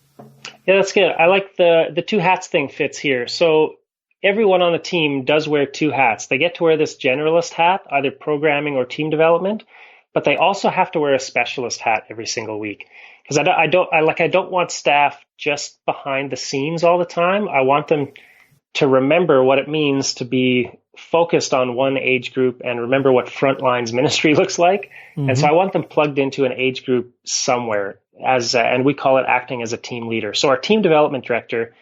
Yeah, that's good. I like the two hats thing fits here. So everyone on the team does wear two hats. They get to wear this generalist hat, either programming or team development, but they also have to wear a specialist hat every single week. Because I don't want staff just behind the scenes all the time. I want them to remember what it means to be focused on one age group and remember what frontlines ministry looks like. Mm-hmm. And so I want them plugged into an age group somewhere and we call it acting as a team leader. So our team development director,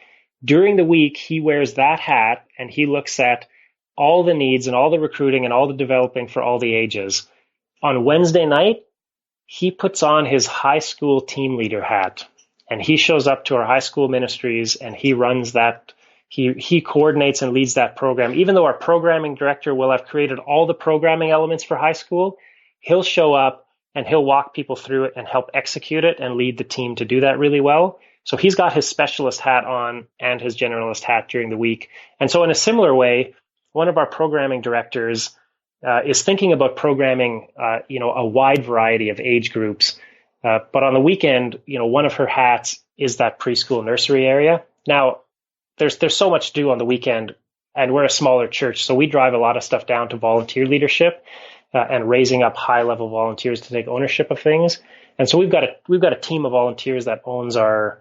during the week, he wears that hat and he looks at all the needs and all the recruiting and all the developing for all the ages. On Wednesday night, he puts on his high school team leader hat and he shows up to our high school ministries and he runs that. He coordinates and leads that program. Even though our programming director will have created all the programming elements for high school, he'll show up and he'll walk people through it and help execute it and lead the team to do that really well. So he's got his specialist hat on and his generalist hat during the week. And so in a similar way, one of our programming directors is thinking about programming, a wide variety of age groups. But on the weekend, one of her hats is that preschool nursery area. Now, there's so much to do on the weekend, and we're a smaller church, so we drive a lot of stuff down to volunteer leadership and raising up high-level volunteers to take ownership of things. And so we've got a team of volunteers that owns our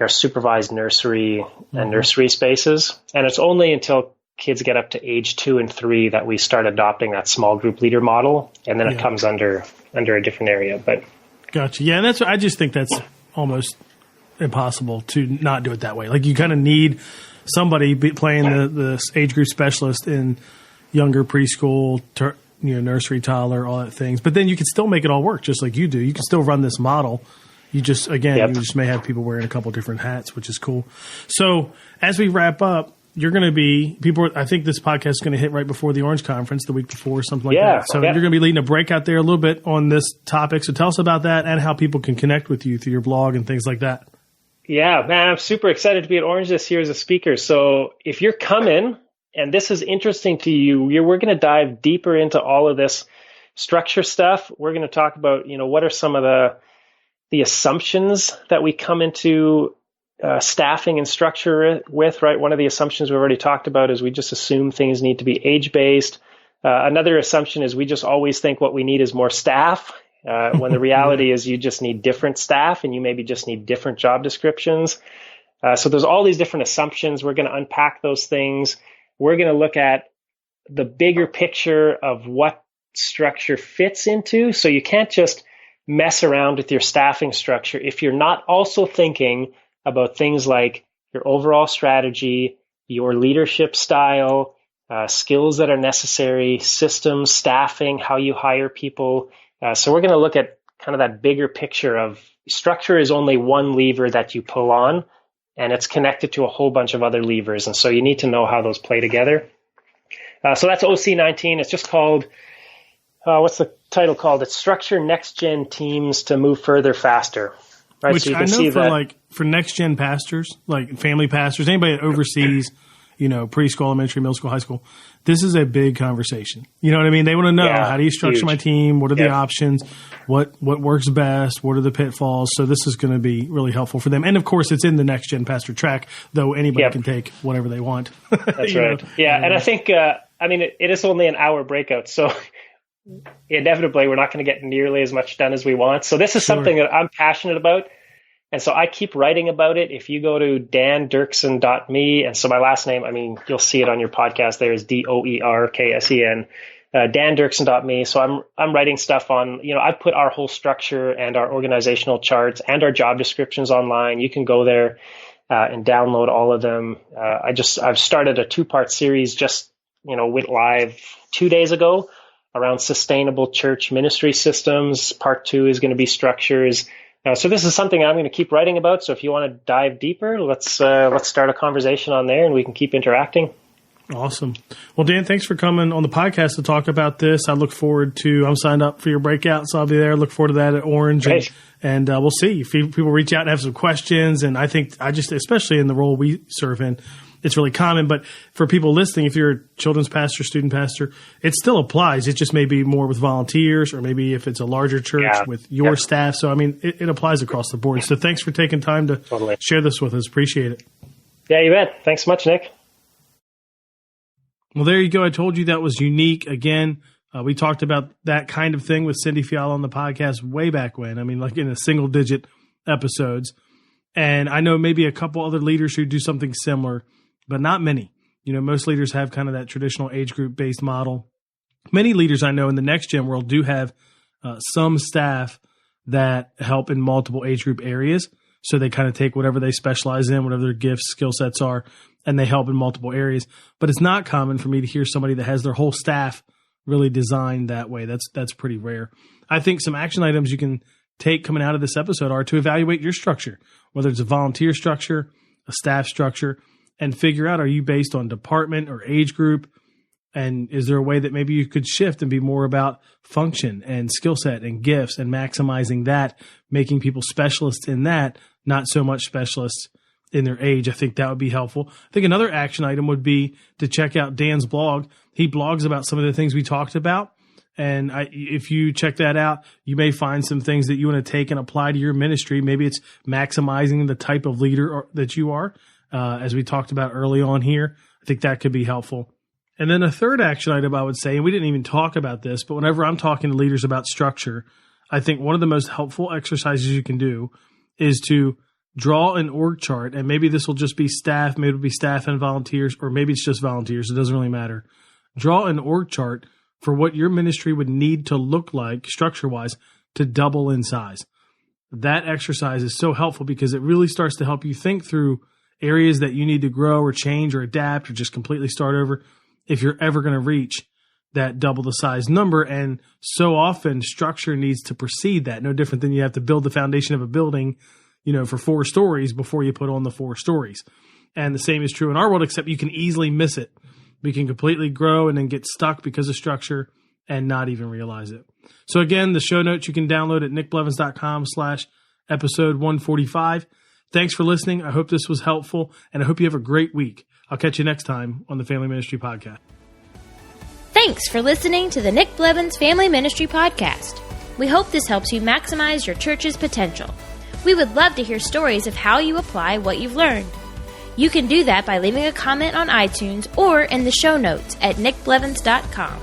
supervised nursery and nursery spaces. And it's only until kids get up to age 2 and 3 that we start adopting that small group leader model, and then it comes under a different area. But
gotcha. Yeah, and I just think that's almost impossible to not do it that way. Like you kind of need somebody playing the age group specialist in younger preschool, nursery, toddler, all that things. But then you can still make it all work just like you do. You can still run this model. You just may have people wearing a couple different hats, which is cool. So as we wrap up, you're going to be I think this podcast is going to hit right before the Orange Conference, the week before, something like that. So you're going to be leading a breakout there a little bit on this topic. So tell us about that and how people can connect with you through your blog and things like that.
Yeah, man, I'm super excited to be at Orange this year as a speaker. So if you're coming and this is interesting to you, we're going to dive deeper into all of this structure stuff. We're going to talk about, what are some of the assumptions that we come into staffing and structure with, right? One of the assumptions we've already talked about is we just assume things need to be age-based. Another assumption is we just always think what we need is more staff. When the reality is you just need different staff and you maybe just need different job descriptions. So there's all these different assumptions. We're going to unpack those things. We're going to look at the bigger picture of what structure fits into. So you can't just mess around with your staffing structure if you're not also thinking about things like your overall strategy, your leadership style, skills that are necessary, systems, staffing, how you hire people. So we're going to look at kind of that bigger picture of structure is only one lever that you pull on. and it's connected to a whole bunch of other levers. And so you need to know how those play together. So that's OC19. It's just called, what's the title called? It's Structure Next Gen Teams to Move Further Faster. Right?
Which
so you can
I know
see
for for next gen pastors, like family pastors, anybody that oversees, preschool, elementary, middle school, high school, this is a big conversation. You know what I mean? They want to know, how do you structure my team? What are the options? What works best? What are the pitfalls? So this is going to be really helpful for them. And of course, it's in the next gen pastor track, though anybody can take whatever they want.
That's right. Yeah. And I think, it is only an hour breakout. So inevitably, we're not going to get nearly as much done as we want. So this is something that I'm passionate about. And so I keep writing about it. If you go to dandoerksen.me, and so my last name, you'll see it on your podcast there is Doerksen, dandoerksen.me. So I'm writing stuff on, I've put our whole structure and our organizational charts and our job descriptions online. You can go there and download all of them. I've started a 2-part series went live 2 days ago around sustainable church ministry systems. Part 2 is going to be structures. So this is something I'm going to keep writing about. So if you want to dive deeper, let's start a conversation on there and we can keep interacting.
Awesome. Well, Dan, thanks for coming on the podcast to talk about this. I look forward to, I'm signed up for your breakout, so I'll be there. Look forward to that at Orange. And we'll see if people reach out and have some questions. And I think especially in the role we serve in, it's really common. But for people listening, if you're a children's pastor, student pastor, it still applies. It just may be more with volunteers, or maybe if it's a larger church with your staff. So, it applies across the board. So thanks for taking time to share this with us. Appreciate it.
Yeah, you bet. Thanks so much, Nick.
Well, there you go. I told you that was unique. Again, we talked about that kind of thing with Cindy Fiala on the podcast way back when. Like in a single-digit episodes. And I know maybe a couple other leaders who do something similar, but not many. Most leaders have kind of that traditional age group-based model. Many leaders I know in the next gen world do have some staff that help in multiple age group areas. So they kind of take whatever they specialize in, whatever their gifts, skill sets are, and they help in multiple areas. But it's not common for me to hear somebody that has their whole staff really designed that way. That's pretty rare. I think some action items you can take coming out of this episode are to evaluate your structure, whether it's a volunteer structure, a staff structure, and figure out, are you based on department or age group? And is there a way that maybe you could shift and be more about function and skill set and gifts and maximizing that, making people specialists in that, not so much specialists in their age? I think that would be helpful. I think another action item would be to check out Dan's blog. He blogs about some of the things we talked about. And if you check that out, you may find some things that you want to take and apply to your ministry. Maybe it's maximizing the type of leader that you are, as we talked about early on here. I think that could be helpful. And then a third action item I would say, and we didn't even talk about this, but whenever I'm talking to leaders about structure, I think one of the most helpful exercises you can do is to draw an org chart. And maybe this will just be staff, maybe it'll be staff and volunteers, or maybe it's just volunteers. It doesn't really matter. Draw an org chart for what your ministry would need to look like structure-wise to double in size. That exercise is so helpful because it really starts to help you think through areas that you need to grow or change or adapt or just completely start over if you're ever going to reach that double the size number. And so often structure needs to precede that. No different than you have to build the foundation of a building, for 4 stories before you put on the 4 stories. And the same is true in our world, except you can easily miss it. We can completely grow and then get stuck because of structure and not even realize it. So again, the show notes you can download at nickblevins.com/episode 145. Thanks for listening. I hope this was helpful, and I hope you have a great week. I'll catch you next time on the Family Ministry Podcast.
Thanks for listening to the Nick Blevins Family Ministry Podcast. We hope this helps you maximize your church's potential. We would love to hear stories of how you apply what you've learned. You can do that by leaving a comment on iTunes or in the show notes at nickblevins.com.